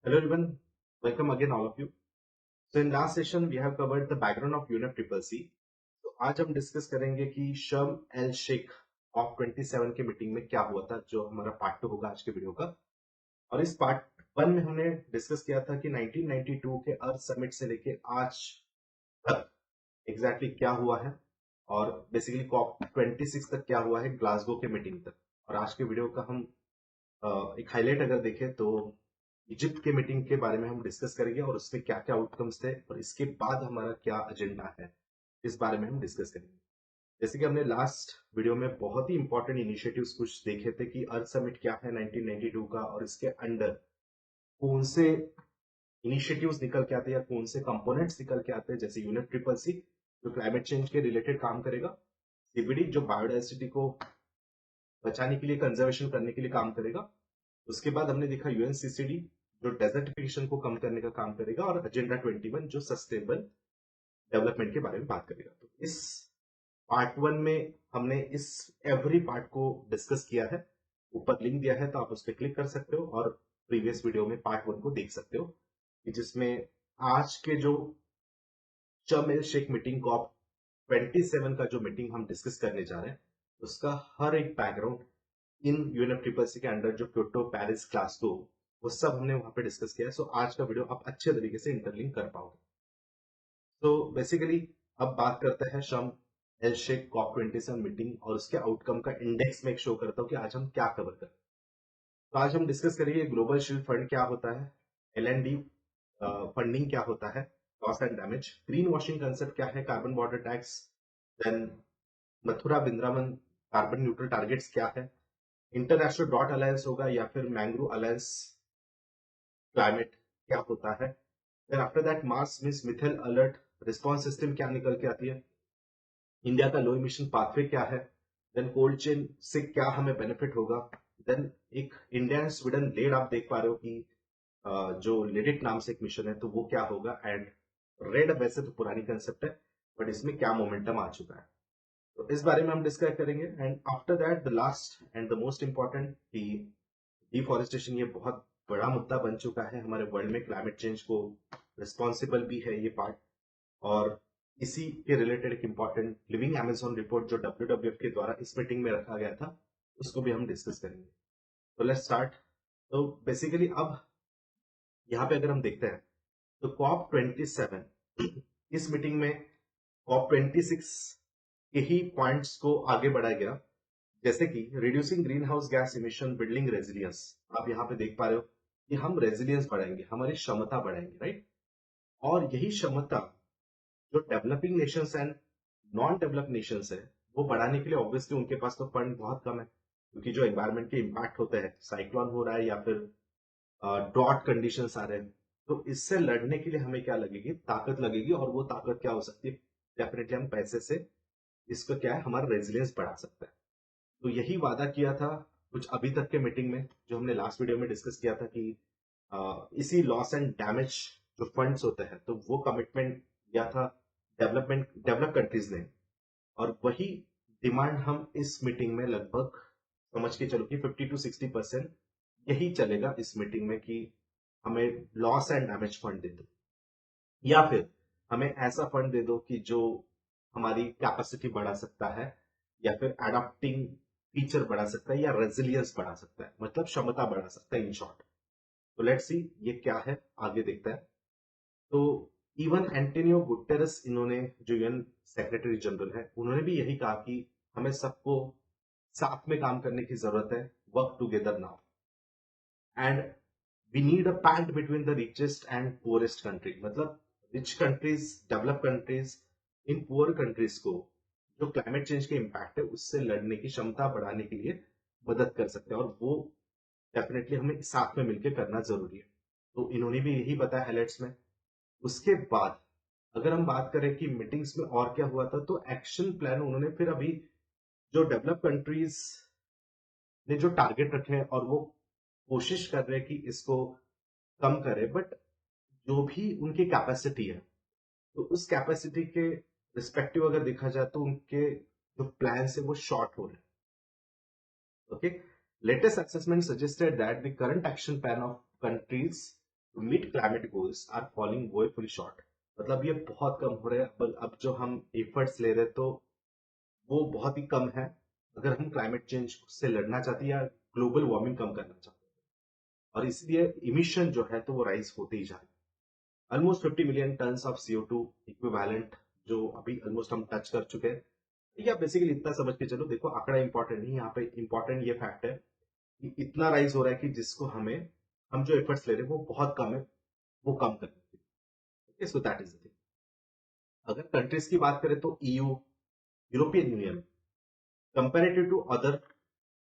Hello everyone, welcome again all of you. So in last session we have covered the background of UNFCCC. तो आज हम discuss करेंगे कि शर्म L Sheikh of 27 के मीटिंग में क्या हुआ था, जो हमारा पार्ट 2 होगा आज के वीडियो का। और इस पार्ट 1 में हमने डिस्कस किया था कि 1992 के अर्थ समिट से लेके आज तक एग्जैक्टली क्या हुआ है और बेसिकली कॉप 26 तक क्या हुआ है ग्लासगो के मीटिंग तक। और आज के वीडियो का हम एक हाईलाइट अगर देखें तो इजिप्ट के मीटिंग के बारे में हम डिस्कस करेंगे और उसमें क्या क्या आउटकम्स थे और इसके बाद हमारा क्या एजेंडा है, इस बारे में हम डिस्कस करेंगे। जैसे कि हमने लास्ट वीडियो में बहुत ही इंपॉर्टेंट इनिशिएटिव्स कुछ देखे थे कि अर्थ समिट क्या है 1992 का और इसके अंडर कौन से इनिशिएटिव्स निकल के आते हैं या कौन से कंपोनेंट्स निकल के आते हैं, जैसे यूनिट ट्रिपल सी जो क्लाइमेट चेंज के रिलेटेड काम करेगा, सीबीडी जो बायोडाइवर्सिटी को बचाने के लिए कंजर्वेशन करने के लिए काम करेगा। उसके बाद हमने देखा यूएनसीसीडी जो डेजर्टिफिकेशन को कम करने का काम करेगा और एजेंडा 21 जो सस्टेनेबल डेवलपमेंट के बारे में बात करेगा। तो इस पार्ट 1 में हमने इस एवरी पार्ट को डिस्कस किया है, ऊपर लिंक दिया है तो आप उस पर क्लिक कर सकते हो और प्रीवियस वीडियो में पार्ट 1 को देख सकते हो, जिसमें आज के जो शर्म एल शेख मीटिंग कॉप 27 का जो मीटिंग हम डिस्कस करने जा रहे हैं उसका हर एक बैकग्राउंड इन यूएनएफसीसीसी के अंडर जो क्योटो पेरिस ग्लासगो वो सब हमने वहां पे डिस्कस किया है। सो आज का वीडियो आप अच्छे तरीके से इंटरलिंक कर पाओगे। तो बेसिकली अब बात करते हैं शर्म एल शेख कॉप 27 मीटिंग और उसके आउटकम का इंडेक्स में एक शो करता हूँ कि आज हम क्या कवर करें। तो आज हम डिस्कस करेंगे ग्लोबल शील्ड फंड क्या होता है, एल फंडिंग क्या होता है, loss and damage, green washing concept क्या है, carbon border tax, then Mathura Vrindavan carbon neutral targets क्या है, इंटरनेशनल ड्रॉट अलायंस होगा या फिर मैंग्रो अलायंस, क्लाइमेट क्या होता है, फिर after that Mars miss methyl alert response system क्या निकल के आती है, इंडिया का लो इमिशन पाथवे क्या है, देन कोल्ड चेन से क्या हमें बेनिफिट होगा, देन एक इंडिया एंड स्वीडन लेड आप देख पा रहे हो कि जो लेडिट नाम से एक मिशन है तो वो क्या होगा, एंड रेड वैसे तो पुरानी कंसेप्ट है बट इसमें क्या मोमेंटम आ चुका है, तो इस बारे में हम डिस्कस करेंगे। And after that the last and the most important की डिफॉरेस्टेशन, ये बहुत बड़ा मुद्दा बन चुका है हमारे वर्ल्ड में, क्लाइमेट चेंज को रिस्पॉन्सिबल भी है ये पार्ट। और इसी के रिलेटेड एक इंपॉर्टेंट लिविंग अमेजोन रिपोर्ट जो WWF के द्वारा इस मीटिंग में रखा गया था उसको भी हम डिस्कस करेंगे। तो लेट्स स्टार्ट। तो बेसिकली अब यहाँ पे अगर हम देखते हैं तो कॉप 27 इस मीटिंग में कॉप 26 के ही पॉइंट्स को आगे बढ़ाया गया, जैसे कि reducing green house gas emission, building resilience. आप यहाँ पे देख पा रहे हो कि हम रेजिलियंस बढ़ाएंगे, हमारी क्षमता बढ़ाएंगे, राइट। और यही क्षमता जो developing Nations and non develop Nations है वो बढ़ाने के लिए ऑब्वियसली उनके पास तो फंड बहुत कम है, क्योंकि जो एनवायरमेंट के इम्पैक्ट होते हैं, साइक्लोन हो रहा है या फिर ड्रॉट कंडीशंस आ रहे हैं, तो इससे लड़ने के लिए हमें क्या लगेगी, ताकत लगेगी। और वो ताकत क्या हो सकती है, डेफिनेटली हम पैसे से इसको क्या है हमारा रेजिलियंस बढ़ा सकता है। तो यही वादा किया था कुछ अभी तक के मीटिंग में, जो हमने लास्ट वीडियो में डिस्कस किया था कि इसी लॉस एंड डैमेज जो फंड्स होते हैं तो वो कमिटमेंट दिया था डेवलप कंट्रीज ने, और वही डिमांड हम इस मीटिंग में लगभग समझ के चलो कि 50 to 60% यही चलेगा इस मीटिंग में कि हमें लॉस एंड डैमेज फंड दे दो, या फिर हमें ऐसा फंड दे दो कि जो हमारी कैपेसिटी बढ़ा सकता है या फिर एडाप्टिंग फीचर बढ़ा सकता है या रेजिलियंस बढ़ा सकता है, मतलब क्षमता बढ़ा सकता है इन शॉर्ट। तो लेट्स सी ये क्या है, आगे देखते हैं। तो इवन एंटोनियो गुटेरेस, इन्होंने जो यूएन सेक्रेटरी जनरल है, उन्होंने भी यही कहा कि हमें सबको साथ में काम करने की जरूरत है, work together now, and we need a pact between the richest and poorest country, मतलब रिच कंट्रीज, डेवलप कंट्रीज इन पुअर कंट्रीज को जो क्लाइमेट चेंज के इम्पैक्ट है उससे लड़ने की क्षमता बढ़ाने के लिए मदद कर सकते हैं, और वो डेफिनेटली हमें साथ में मिलकर करना जरूरी है। तो इन्होंने भी यही बताया हाइलाइट्स में। उसके बाद अगर हम बात करें कि मीटिंग्स में और क्या हुआ था, तो एक्शन प्लान उन्होंने फिर अभी जो डेवलप कंट्रीज ने जो टारगेट रखे हैं और वो कोशिश कर रहे हैं कि इसको कम करे, बट जो भी उनकी कैपेसिटी है तो उस कैपेसिटी के रिस्पेक्टिव अगर देखा जाए तो उनके जो प्लान है वो शॉर्ट हो रहे हैं। Okay, latest assessment suggested that the current action plan of countries to meet climate goals are falling woefully short. मतलब ये बहुत कम हो रहे हैं। अब जो हम एफर्ट्स ले रहे हैं तो वो बहुत ही कम है अगर हम क्लाइमेट चेंज से लड़ना चाहते हैं या ग्लोबल वार्मिंग कम करना चाहते हैं। और इसलिए इमिशन जो है तो वो राइज होते ही जा रहे हैं। Almost 50 million ton of CO2 equivalent जो अभी ऑलमोस्ट हम टच कर चुके हैं। या बेसिकली इतना समझ के चलो, देखो आंकड़ा इंपॉर्टेंट नहीं, यहाँ पे इंपॉर्टेंट ये फैक्ट है कि इतना राइज हो रहा है कि जिसको हम जो एफर्ट्स ले रहे हैं वो बहुत कम है, वो कम करने के लिए। So that is the thing. अगर कंट्रीज की बात करें तो EU, European Union, comparative to other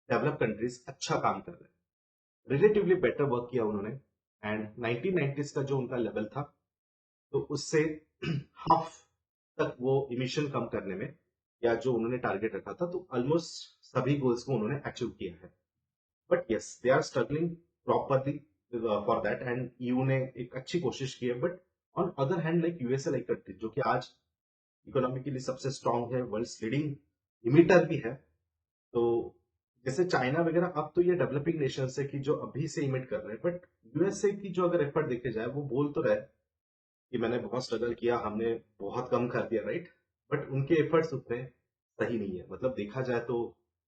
develop countries अच्छा काम कर रहे हैं, रिलेटिवली बेटर वर्क किया उन्होंने। एंड 1990s का जो उनका लेवल था तो उससे हाफ तक वो इमिशन कम करने में, या जो उन्होंने टारगेट रखा था, तो ऑलमोस्ट सभी गोल्स को उन्होंने अचीव किया है। But yes, they are struggling properly for that, and EU ने एक अच्छी कोशिश की है। But on other hand, like USA like country जो कि आज इकोनॉमिकली सबसे स्ट्रांग है, वर्ल्ड लीडिंग इमिटर भी है, तो जैसे चाइना वगैरह, अब तो ये डेवलपिंग नेशन है कि जो अभी से इमिट कर रहे हैं। बट USA की जो अगर एफर्ट देखे जाए, वो बोल तो रहे कि मैंने बहुत स्ट्रगल किया, हमने बहुत कम कर दिया, राइट। बट उनके एफर्ट्स उतने सही नहीं है। मतलब देखा जाए तो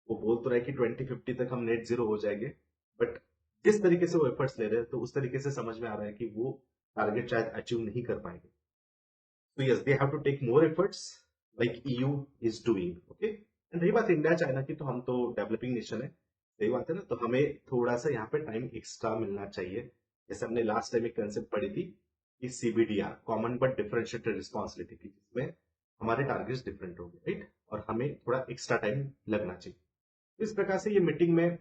वो बोल तो रहे कि 2050 तक हम नेट जीरो हो जाएंगे, बट जिस तरीके से वो एफर्ट्स ले रहे हैं तो उस तरीके से समझ में आ रहा है कि वो टारगेट शायद अचीव नहीं कर पाएंगे। तो yes, they have to take more efforts like EU is doing, okay. And रही बात इंडिया चाइना की, तो हम तो डेवलपिंग नेशन है, सही बात है ना, तो हमें थोड़ा सा यहाँ पे टाइम एक्स्ट्रा मिलना चाहिए। जैसे हमने लास्ट टाइम एक कंसेप्ट पढ़ी थी कि CBDR, common but differentiated responsibility की, जिसमें हमारे टारगेट्स डिफरेंट होंगे, राइट, और हमें थोड़ा एक्स्ट्रा टाइम लगना चाहिए। इस प्रकार से ये मीटिंग में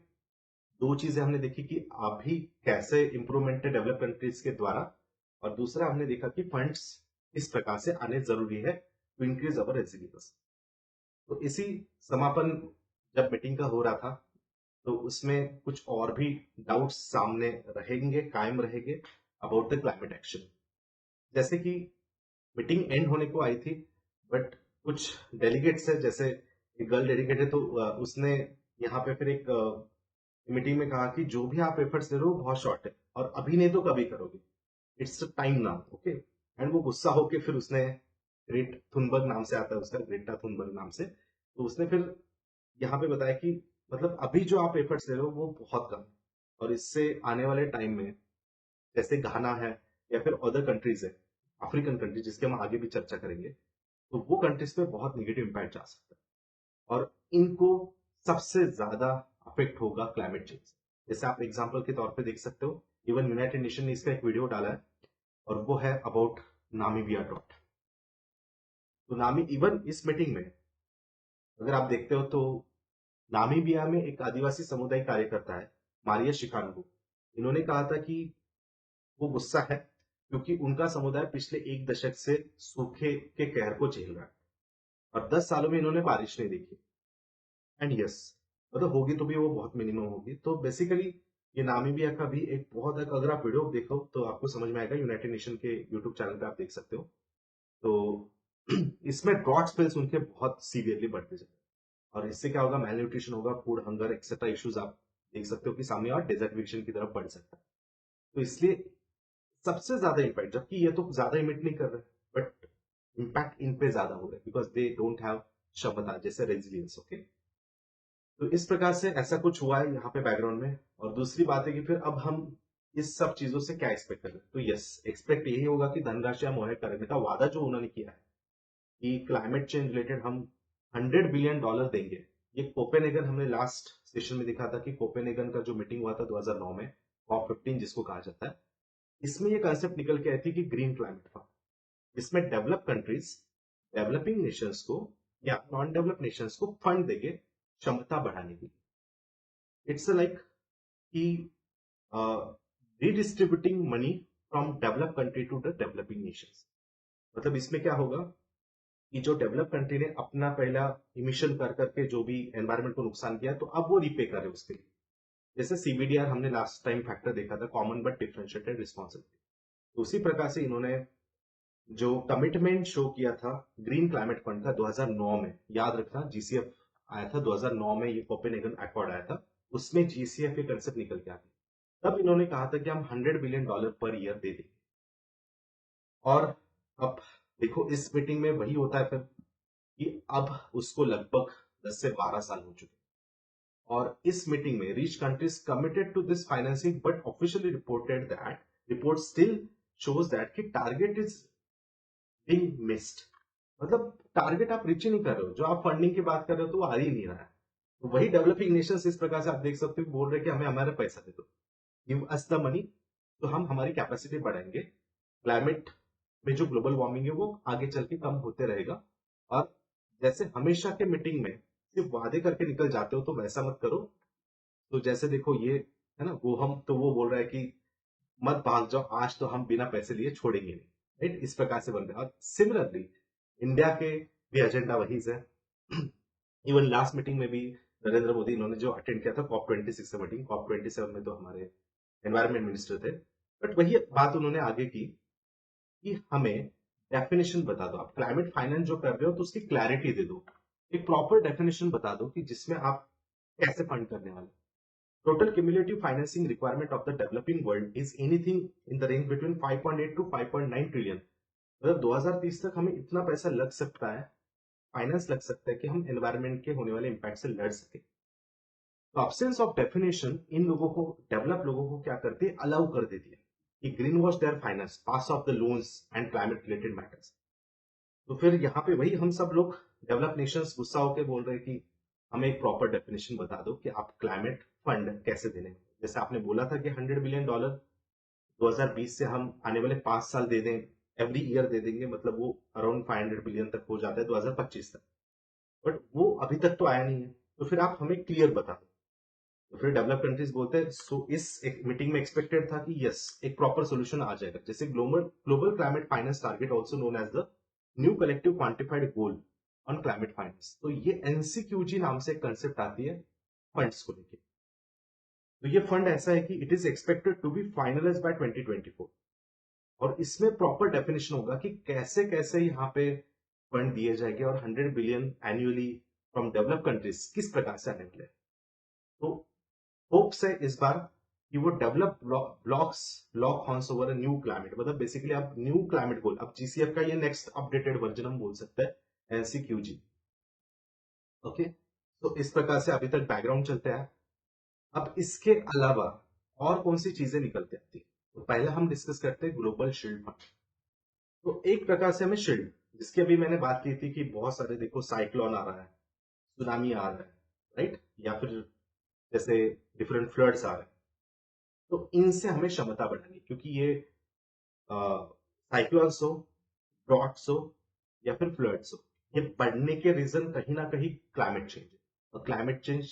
दो चीजें हमने देखी कि अभी कैसे इंप्रूवमेंट है डेवलप कंट्रीज के द्वारा, और दूसरा हमने देखा कि फंड्स इस प्रकार से आने जरूरी है टू इंक्रीज अवर रेजिलियंस। तो इसी समापन जब मीटिंग का हो रहा था, तो उसमें कुछ और भी डाउट्स सामने रहेंगे, कायम रहेंगे अबाउट द क्लाइमेट एक्शन। जैसे कि मीटिंग एंड होने को आई थी, बट कुछ डेलीगेट्स है, जैसे एक गर्ल डेलीगेट है, तो उसने यहाँ पे फिर एक मीटिंग में कहा कि जो भी आप एफर्ट्स ले रहे हो बहुत शॉर्ट है, और अभी नहीं तो कभी करोगे, it's time now, okay. And वो गुस्सा होके फिर उसने, ग्रेट थुनबर्ग नाम से आता है उसका, ग्रेटा थुनबर्ग नाम से, तो उसने फिर यहाँ पे बताया कि मतलब अभी जो आप एफर्ट्स ले रहे हो वो बहुत कम है, और इससे आने वाले टाइम में जैसे घाना है या फिर अदर कंट्रीज है, अफ्रीकन कंट्रीज, जिसके हम आगे भी चर्चा करेंगे, तो वो कंट्रीज पे बहुत निगेटिव इंपैक्ट जा सकता है, और इनको सबसे ज्यादा अफेक्ट होगा क्लाइमेट चेंज। जैसे आप एग्जांपल के तौर पे देख सकते हो, इवन यूनाइटेड नेशन ने इसका एक वीडियो डाला है, और वो है अबाउट नामीबिया ड्रॉट। तो नामी इवन इस मीटिंग में अगर आप देखते हो तो नामीबिया में एक आदिवासी समुदाय कार्यकर्ता है, मारिया शिकानगो। इन्होंने कहा था कि वो गुस्सा है क्योंकि उनका समुदाय पिछले एक दशक से सूखे के कहर को झेल रहा है, और 10 सालों में इन्होंने बारिश नहीं देखी। एंड यस, मतलब होगी तो भी वो बहुत मिनिमम होगी। तो बेसिकली ये नामीबिया का भी एक बहुत, अगर आप वीडियो देखो तो आपको समझ में आएगा, यूनाइटेड नेशन के यूट्यूब चैनल पे आप देख सकते हो। तो इसमें ड्रॉट स्पेल्स उनके बहुत सीवियरली बढ़ते जाते हैं, और इससे क्या होगा, मैल न्यूट्रिशन होगा, फूड हंगर एक्सेट्रा इश्यूज आप देख सकते हो कि सामने, और डेजर्टिफिकेशन की तरफ बढ़ सकता है। तो इसलिए सबसे ज्यादा इम्पैक्ट, जबकि ये तो ज्यादा इमिट नहीं कर रहे, बट इम्पैक्ट इन पे ज्यादा हो रहा है बिकॉज दे डोंट हैव क्षमता जैसे रेजिलियंस, ओके। तो इस प्रकार से ऐसा कुछ हुआ है यहाँ पे बैकग्राउंड में। और दूसरी बात है कि फिर अब हम इस सब चीजों से क्या एक्सपेक्ट कर रहे हैं, तो यस, एक्सपेक्ट यही होगा कि धनराशि मुहैया करने का वादा जो उन्होंने किया है कि क्लाइमेट चेंज रिलेटेड हम $100 बिलियन देंगे। ये कोपेनहेगन, हमने लास्ट सेशन में दिखा था कि कोपेनहेगन का जो मीटिंग हुआ था 2009 में, COP15 जिसको कहा जाता है, इसमें ये कंसेप्ट निकल के आई थी कि ग्रीन क्लाइमेट फंड, जिसमें डेवलप कंट्रीज डेवलपिंग नेशंस को या नॉन डेवलप नेशंस को फंड देंगे क्षमता बढ़ाने के लिए। इट्स लाइक कि redistributing money from develop country to the developing nations. मतलब इसमें क्या होगा कि जो डेवलप कंट्री ने अपना पहला इमिशन कर करके जो भी एनवायरमेंट को नुकसान किया, तो अब वो रीपे कर रहे हैं उसके लिए। जैसे CBDR हमने लास्ट टाइम फैक्टर देखा था, कॉमन बट डिफरेंशिएटेड रिस्पॉन्सिबिलिटी, तो उसी प्रकार से इन्होंने जो कमिटमेंट शो किया था ग्रीन क्लाइमेट फंड का 2009 में, याद रखना GCF आया था 2009 में, ये कोपेनहेगन अकॉर्ड आया था, उसमें GCF ये कंसेप्ट निकल के आ गया। तब इन्होंने कहा था कि हम $100 बिलियन पर ईयर दे देंगे। और अब देखो इस मीटिंग में वही होता है फिर कि अब उसको लगभग 10 से 12 साल हो चुके हैं। और इस मीटिंग में rich countries committed to this financing but officially reported that report still shows that कि टारगेट इज बीइंग मिस्ड। मतलब टारगेट आप रीच ही नहीं कर रहे हो, जो आप फंडिंग की बात कर रहे हो तो वो आ ही नहीं रहा है। तो वही डेवलपिंग नेशंस इस प्रकार से आप देख सकते हो बोल रहे हैं कि हमें हमारा पैसा दे दो, गिव अस द मनी, तो हम हमारी कैपेसिटी बढ़ाएंगे। क्लाइमेट में जो ग्लोबल वार्मिंग है वो आगे चल के कम होते रहेगा। और जैसे हमेशा के मीटिंग में सिर्फ वादे करके निकल जाते हो तो वैसा मत करो। तो जैसे देखो ये है ना, वो हम तो वो बोल रहा है कि मत भाग जाओ, आज तो हम बिना पैसे लिए छोड़ेंगे नहीं, राइट? इस प्रकार से बन रहा है। और सिमिलरली इंडिया के भी एजेंडा वही है। इवन लास्ट मीटिंग में भी नरेंद्र मोदी इन्होंने जो अटेंड किया था COP26 से मीटिंग, COP27 में तो हमारे एनवायरमेंट मिनिस्टर थे, बट वही बात उन्होंने आगे की कि हमें डेफिनेशन बता दो, आप क्लाइमेट फाइनेंस जो कर रहे हो तो उसकी क्लैरिटी दे दो, एक प्रॉपर डेफिनेशन बता दो कि जिसमें आप कैसे फंड करने वाले। Total cumulative financing requirement of the developing world is anything in the range between 5.8 to 5.9 trillion. मतलब 2030 तक हमें इतना पैसा लग सकता है, फाइनेंस लग सकता है कि हम एनवायरमेंट के होने वाले इंपैक्ट से लड़ सके। तो अब्सेंस ऑफ डेफिनेशन इन लोगों को, डेवलप लोगों को क्या करती है, अलाउ कर देती है कि green wash their finance, pass of the loans and climate related matters. तो फिर यहाँ पे वही हम सब लोग डेवलप नेशंस गुस्सा होकर बोल रहे हैं कि हमें एक प्रॉपर डेफिनेशन बता दो कि आप क्लाइमेट फंड कैसे देने। जैसे आपने बोला था कि $100 बिलियन 2020 से हम आने वाले 5 साल दे दें, एवरी ईयर दे देंगे, मतलब वो अराउंड 500 बिलियन तक हो जाता है 2025 तक। बट वो अभी तक तो आया नहीं है, तो फिर आप हमें क्लियर बता दो। तो फिर डेवलप कंट्रीज बोलते हैं, सो इस एक मीटिंग में एक्सपेक्टेड था कि यस एक प्रॉपर सोल्यूशन आ जाएगा, जैसे global global climate finance target also known as the new collective quantified goal on climate finance. तो ये एनसीक्यूजी नाम से एक कंसेप्ट आती है फंड्स को लेके। तो ये फंड ऐसा है कि it is expected to be finalize by 2024, और इसमें प्रॉपर डेफिनेशन होगा कि कैसे कैसे यहाँ पे फंड दिए जाएंगे और 100 billion annually from develop countries किस प्रकार से आने वाले हैं। तो होप्स है इस बार कि वो develop blocks lock horns over a new climate, मतलब बेसिकली अब न्यू क्लाइमेट गोल, अब जीसीएफ का ये नेक्स्ट अपडेटेड वर्जन हम बोल सकते हैं एनसीक्यूजी। ओके, तो इस प्रकार से अभी तक बैकग्राउंड चलते हैं। अब इसके अलावा और कौन सी चीजें निकलती आती है, तो पहले हम डिस्कस करते हैं ग्लोबल शील्ड फंड। तो एक प्रकार से हमें शील्ड, जिसकी अभी मैंने बात की थी कि बहुत सारे देखो साइक्लोन आ रहा है, सुनामी आ रहा है, राइट, या फिर जैसे डिफरेंट फ्लड्स आ रहे हैं, तो इनसे हमें क्षमता बढ़ानी, क्योंकि ये साइक्लोन्स हो, ड्रॉट्स हो, या फिर फ्लड्स हो, ये बढ़ने के रीजन कहीं ना कहीं क्लाइमेट चेंज है। और क्लाइमेट चेंज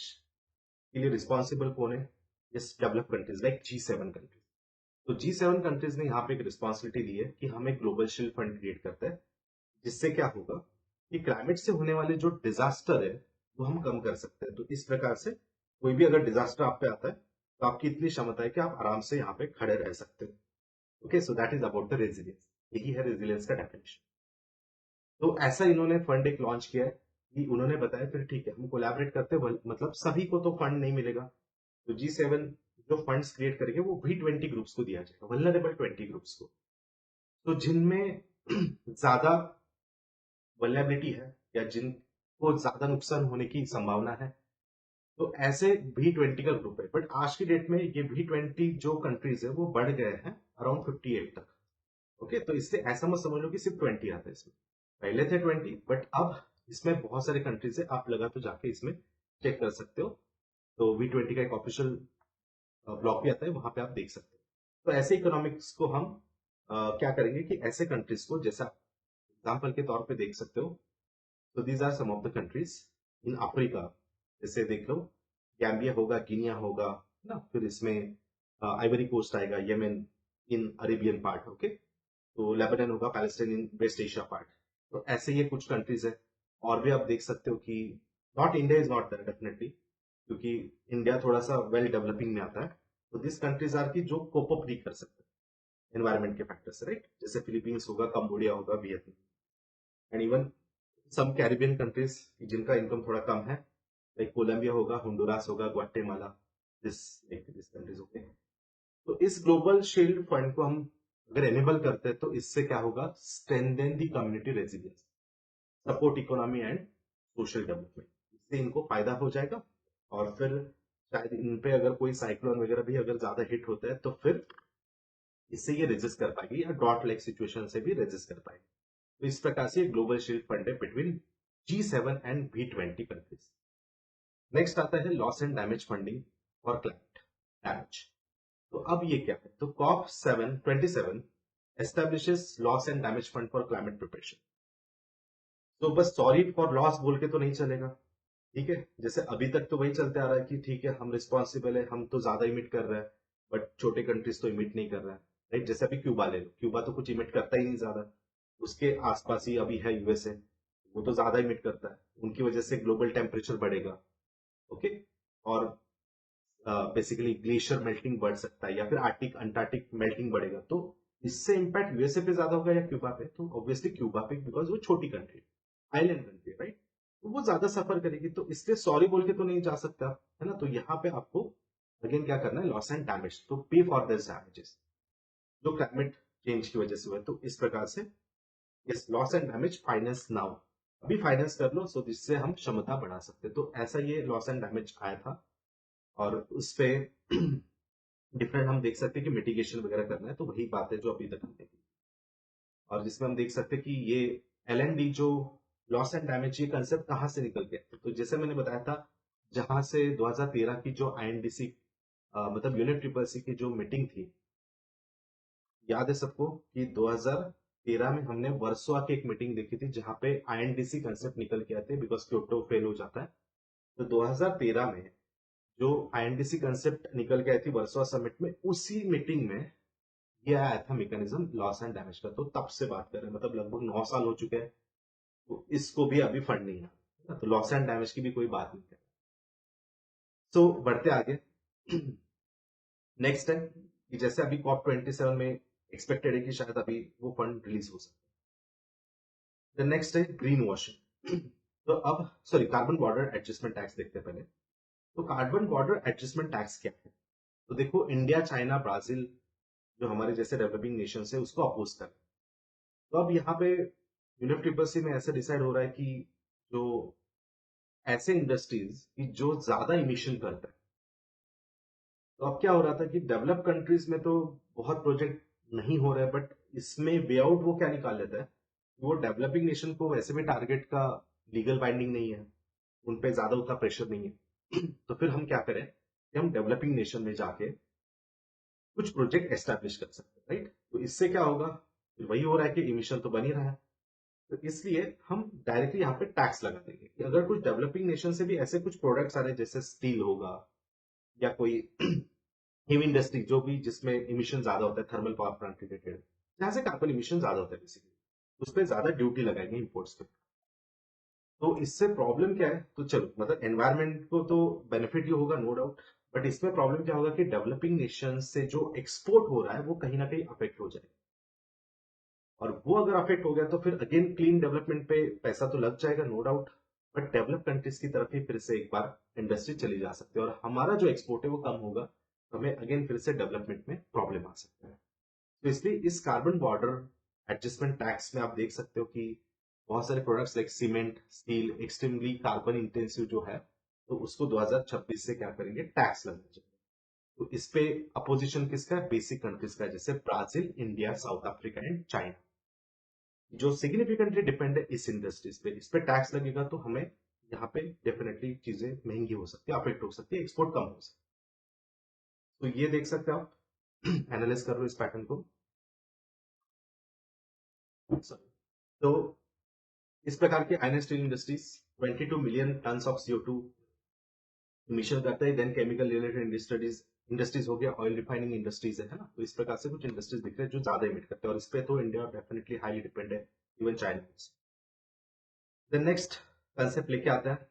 के लिए रिस्पॉन्सिबल कौन है? Yes, develop countries like G7 countries. तो G7 कंट्रीज ने यहाँ पे एक रिस्पॉन्सिबिलिटी दी है कि हमें ग्लोबल शील्ड फंड क्रिएट करता है, जिससे क्या होगा कि क्लाइमेट से होने वाले जो डिजास्टर है वो हम कम कर सकते हैं। तो इस प्रकार से कोई भी अगर डिजास्टर आप पे आता है तो आपकी इतनी क्षमता है कि आप आराम से यहाँ पे खड़े रह सकते हैं। Okay, so that is about the resilience. यही है रेजिलियंस का डेफिनेशन। तो ऐसा इन्होंने फंड एक लॉन्च किया है कि उन्होंने बताया फिर ठीक है हम कोलैबोरेट करते हैं, मतलब सभी को तो फंड नहीं मिलेगा, तो G7 जो फंड्स क्रिएट करेंगे वो V20 ग्रुप्स को दिया जाएगा, वल्नरेबल 20 ग्रुप्स को, तो जिनमें ज्यादा वल्नरेबिलिटी है या जिनको ज्यादा नुकसान होने की संभावना है, तो ऐसे V20 का ग्रुप है। बट आज की डेट में ये V20 जो कंट्रीज है वो बढ़ गए हैं अराउंड 58 तक। ओके, तो इससे ऐसा मत समझ लो कि सिर्फ 20 आता है इसमें, पहले थे 20 बट अब इसमें बहुत सारे कंट्रीज है, आप लगा तो जाके इसमें चेक कर सकते हो। तो V20 का एक ऑफिशियल ब्लॉग भी आता है, वहां पे आप देख सकते हो। तो ऐसे इकोनॉमिक्स को हम क्या करेंगे कि ऐसे कंट्रीज को, जैसा एग्जाम्पल के तौर पे देख सकते हो, तो these are some of the countries in Africa. जैसे देख लो, गैम्बिया होगा, गिनिया होगा, है ना, फिर इसमें आइवरी कोस्ट आएगा, यमन इन अरेबियन पार्ट, ओके, तो लेबनान होगा, पैलेस्टाइन इन वेस्ट एशिया पार्ट। तो ऐसे ये कुछ कंट्रीज है। और भी आप देख सकते हो कि not India is not that definitely, क्योंकि इंडिया थोड़ा सा वेल डेवलपिंग में आता है। तो दिस कंट्रीज आर की जो कोप अप नहीं कर सकते एनवायरमेंट के फैक्टर से, राइट, जैसे फिलीपींस होगा, कंबोडिया होगा, Vietnam, and even some Caribbean countries जिनका इनकम थोड़ा कम है, लाइक कोलंबिया होगा, होंडुरास होगा, ग्वाटेमाला, दिस कंट्रीज, ओके। तो इस ग्लोबल शील्ड फंड को हम अगर एनेबल करते हैं तो इससे क्या होगा, strengthen the community resilience, support economy and social development, इससे इनको फायदा हो जाएगा। और फिर शायद इन पे अगर कोई साइक्लोन वगैरह भी अगर ज्यादा हिट होता है तो फिर इससे ये रेजिस्ट कर पाएगी, या ड्रॉट लाइक सिचुएशन से भी रेजिस्ट कर पाएगी। तो इस प्रकार से ग्लोबल शील्ड फंड है between G7 and B20 countries. Next आता है लॉस एंड डैमेज फंडिंग और क्लाइमेट डैमेज। तो अब ये क्या है, तो COP27 establishes loss and damage fund for climate preparation. तो बस सॉरी फॉर लॉस बोल के तो नहीं चलेगा, ठीक है। जैसे अभी तक तो वही चलते आ रहा है कि ठीक है हम रिस्पॉन्सिबल है, हम तो ज्यादा इमिट कर रहे हैं, बट छोटे कंट्रीज तो इमिट नहीं कर रहा है, राइट। जैसे अभी क्यूबा ले लो, क्यूबा तो कुछ इमिट करता ही नहीं ज्यादा, उसके आसपास ही अभी है यूएसए, वो तो ज्यादा इमिट करता है, उनकी वजह से ग्लोबल टेम्परेचर बढ़ेगा, ओके। और बेसिकली ग्लेशियर मेल्टिंग बढ़ सकता है, या फिर आर्टिक अंटार्कटिक मेल्टिंग बढ़ेगा, तो इससे इंपैक्ट यूएसए पे ज्यादा होगा या क्यूबा पे, तो ऑब्वियसली क्यूबा पे, बिकॉज वो छोटी कंट्री, आइलैंड कंट्री, राइट। तो वो ज्यादा सफर करेगी, तो इसलिए सॉरी बोल के तो नहीं जा सकता, है ना। तो यहाँ पे आपको अगेन क्या करना है, लॉस एंड डैमेज, तो पे फॉर दिस डैमेजेस जो क्लाइमेट चेंज की वजह से हुआ है। तो इस प्रकार से yes, loss and damage finance now, अभी फाइनेंस कर लो, सो जिससे हम क्षमता बढ़ा सकते हैं। तो ऐसा ये लॉस एंड डैमेज आया था, और उस पे डिफरेंट हम देख सकते हैं कि मिटिगेशन वगैरह करना है, तो वही बात है जो अभी तक हमने की। और जिसमें हम देख सकते हैं कि ये LND जो लॉस एंड डैमेज, ये कंसेप्ट कहाँ से निकल गया, तो जैसे मैंने बताया था, जहां से 2013 की जो INDC मतलब यूनिट ट्रिपल सी की जो मीटिंग थी, याद है सबको कि 2013 में हमने वर्सोवा की एक मीटिंग देखी थी जहां पे INDC कंसेप्ट निकल के आते, बिकॉज क्योटो फेल हो जाता है। तो 2013 में जो INDC कंसेप्ट निकल के आई थी वर्सोवा समिट में, उसी मीटिंग में ये आया था मैकेनिज्म लॉस एंड डैमेज का। तो तब से बात कर रहे हैं, मतलब लगभग 9 साल हो चुके हैं, तो इसको भी अभी फंड नहीं है, तो लॉस एंड डैमेज की भी कोई बात नहीं है। तो बढ़ते आगे। नेक्स्ट है कि जैसे अभी COP27 में एक्सपेक्टेड है कि शायद अभी वो फंड रिलीज हो सकता है। नेक्स्ट है ग्रीन वॉशिंग। तो अब sorry, carbon border adjustment tax देखते हैं पहले। तो कार्बन बॉर्डर एडजस्टमेंट टैक्स क्या है, तो देखो इंडिया, चाइना, ब्राजील जो हमारे जैसे डेवलपिंग नेशन है उसको अपोज कर। तो अब यहाँ पे यूनिवर्सिटी में ऐसे डिसाइड हो रहा है कि जो ऐसे इंडस्ट्रीज की जो ज्यादा इमिशन करता है, तो अब क्या हो रहा था कि डेवलप कंट्रीज में तो बहुत प्रोजेक्ट नहीं हो रहा है, बट इसमें वे आउट वो क्या निकाल लेता है, वो डेवलपिंग नेशन को वैसे भी टारगेट का लीगल बाइंडिंग नहीं है, उन पे ज्यादा उतना प्रेशर नहीं है। तो फिर हम क्या करें कि हम डेवलपिंग नेशन में जाके कुछ प्रोजेक्ट एस्टैब्लिश कर सकते हैं, राइट। तो इससे क्या होगा, फिर वही हो रहा है कि इमिशन तो बन ही रहा है, तो इसलिए हम डायरेक्टली यहाँ पे टैक्स लगा देंगे कि अगर कुछ डेवलपिंग नेशन से भी ऐसे कुछ प्रोडक्ट्स आ रहे हैं, जैसे स्टील होगा या कोई हेवी इंडस्ट्री जो भी जिसमें इमिशन ज्यादा होता है, थर्मल पावर प्लांट रिलेटेड, जहां से कार्बन इमिशन ज्यादा होता है बेसिकली, उस पर ज्यादा ड्यूटी लगाएंगे इम्पोर्ट्स पे। तो इससे प्रॉब्लम क्या है, तो चलो मतलब एनवायरमेंट को तो बेनिफिट ही होगा, नो डाउट, बट इसमें प्रॉब्लम क्या होगा कि डेवलपिंग नेशन से जो एक्सपोर्ट हो रहा है वो कहीं ना कहीं अफेक्ट हो जाएगा, और वो अगर अफेक्ट हो गया तो फिर अगेन क्लीन डेवलपमेंट पे पैसा तो लग जाएगा, no doubt, but develop countries की तरफ ही फिर से एक बार इंडस्ट्री चली जा सकती है, और हमारा जो एक्सपोर्ट है वो कम होगा, तो हमें अगेन फिर से डेवलपमेंट में प्रॉब्लम आ सकता है। तो इसलिए इस कार्बन बॉर्डर एडजस्टमेंट टैक्स में आप देख सकते हो कि बहुत सारे products like cement, steel, extremely carbon intensive जो है, तो उसको 2026 से क्या करेंगे, टैक्स लगना चाहिए। तो इस पे अपोजिशन किसका है, बेसिक कंट्रीज का है, जैसे Brazil, India, south Africa and China, जो सिग्निफिकेंटली डिपेंड है इस इंडस्ट्रीज पे। इस पे टैक्स लगेगा तो हमें यहाँ पे डेफिनेटली चीजें महंगी हो सकती है, अफेक्ट हो सकती है, एक्सपोर्ट कम हो सकती है। तो ये देख सकते हो आप, एनालाइज कर लो इस पैटर्न को। Sorry. तो इस प्रकार के iron steel industries 22 million ton of CO2 emission करता है। देन केमिकल रिलेटेड इंडस्ट्रीज हो गया, ऑयल रिफाइनिंग इंडस्ट्रीज है ना। तो इस प्रकार से कुछ इंडस्ट्रीज दिख रहे हैं जो ज्यादा इमिट करते हैं, और इस पे तो इंडिया डेफिनेटली हाईली डिपेंड है, even China. Then next concept लेके आता है,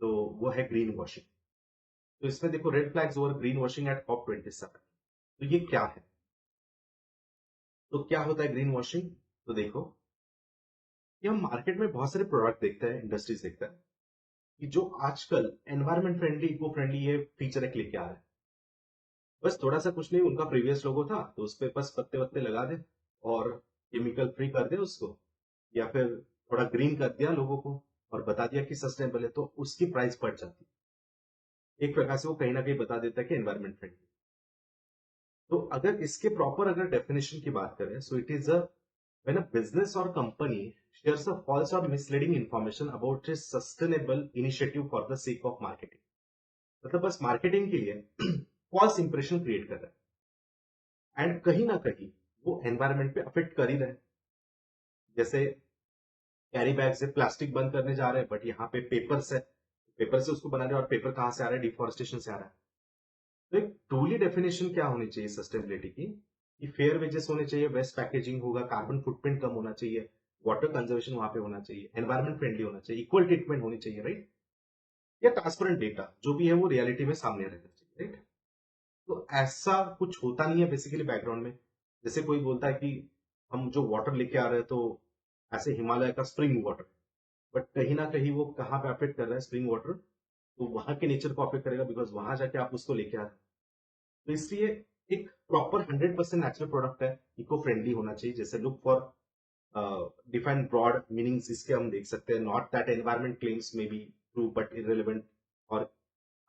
तो वो है ग्रीन वॉशिंग। तो इसमें देखो red flags over green washing at COP27। तो ये क्या है, तो क्या होता है ग्रीन वॉशिंग, तो देखो कि हम मार्केट में बहुत सारे प्रोडक्ट देखते हैं, इंडस्ट्रीज देखते हैं कि जो आजकल एनवायरमेंट फ्रेंडली, इको फ्रेंडली ये फीचर एक लेके आ रहा है, बस थोड़ा सा कुछ नहीं, उनका प्रीवियस लोगो था तो उस पर बस पत्ते वत्ते लगा दे और केमिकल फ्री कर दे उसको, या फिर थोड़ा ग्रीन कर दिया लोगों को और बता दिया कि सस्टेनेबल है, तो उसकी प्राइस बढ़ जाती है। एक प्रकार से वो कहीं ना कहीं बता देता है कि एनवायरमेंट फ्रेंडली। तो अगर इसके प्रॉपर अगर डेफिनेशन की बात करें, so it is a when a business और company shares a false or misleading information about its sustainable initiative for the sake of marketing। मतलब बस मार्केटिंग के लिए फॉल्स इंप्रेशन क्रिएट कर रहा है एंड कहीं ना कहीं वो एनवायरमेंट पे अफेक्ट कर ही रहा है। जैसे कैरी बैग से प्लास्टिक बंद करने जा रहे हैं, बट यहाँ पे पेपर से, पेपर से उसको बना रहे हैं, और पेपर कहाँ से आ रहा है, डिफॉरेस्टेशन से आ रहा है। तो एक ट्रूली डेफिनेशन क्या होनी चाहिए सस्टेनेबिलिटी की, कि फेयर वेजेस होने चाहिए, वेस्ट पैकेजिंग होगा, कार्बन फुटप्रिंट कम होना चाहिए, वाटर कंजर्वेशन वहां पे होना चाहिए, एनवायरमेंट फ्रेंडली होना चाहिए, इक्वल ट्रीटमेंट होनी चाहिए, राइट। या ट्रांसपेरेंट डेटा जो भी है वो रियलिटी में सामने रहना चाहिए, राइट। तो ऐसा कुछ होता नहीं है बेसिकली बैकग्राउंड में। जैसे कोई बोलता है कि हम जो वाटर लेके आ रहे हैं तो ऐसे हिमालय का स्प्रिंग वाटर, बट कहीं ना कहीं वो कहाँ पे अफेक्ट कर रहा है स्प्रिंग वाटर, तो वहां के नेचर को अफेक्ट करेगा, बिकॉज वहां जाके आप उसको लेके आ रहे हैं। तो इसलिए एक प्रॉपर 100% नेचुरल प्रोडक्ट है, इको फ्रेंडली होना चाहिए। जैसे look for define broad meanings इसके हम देख सकते हैं, नॉट दैट एनवायरमेंट क्लेम्स में बी ट्रू बट इरेलीवेंट और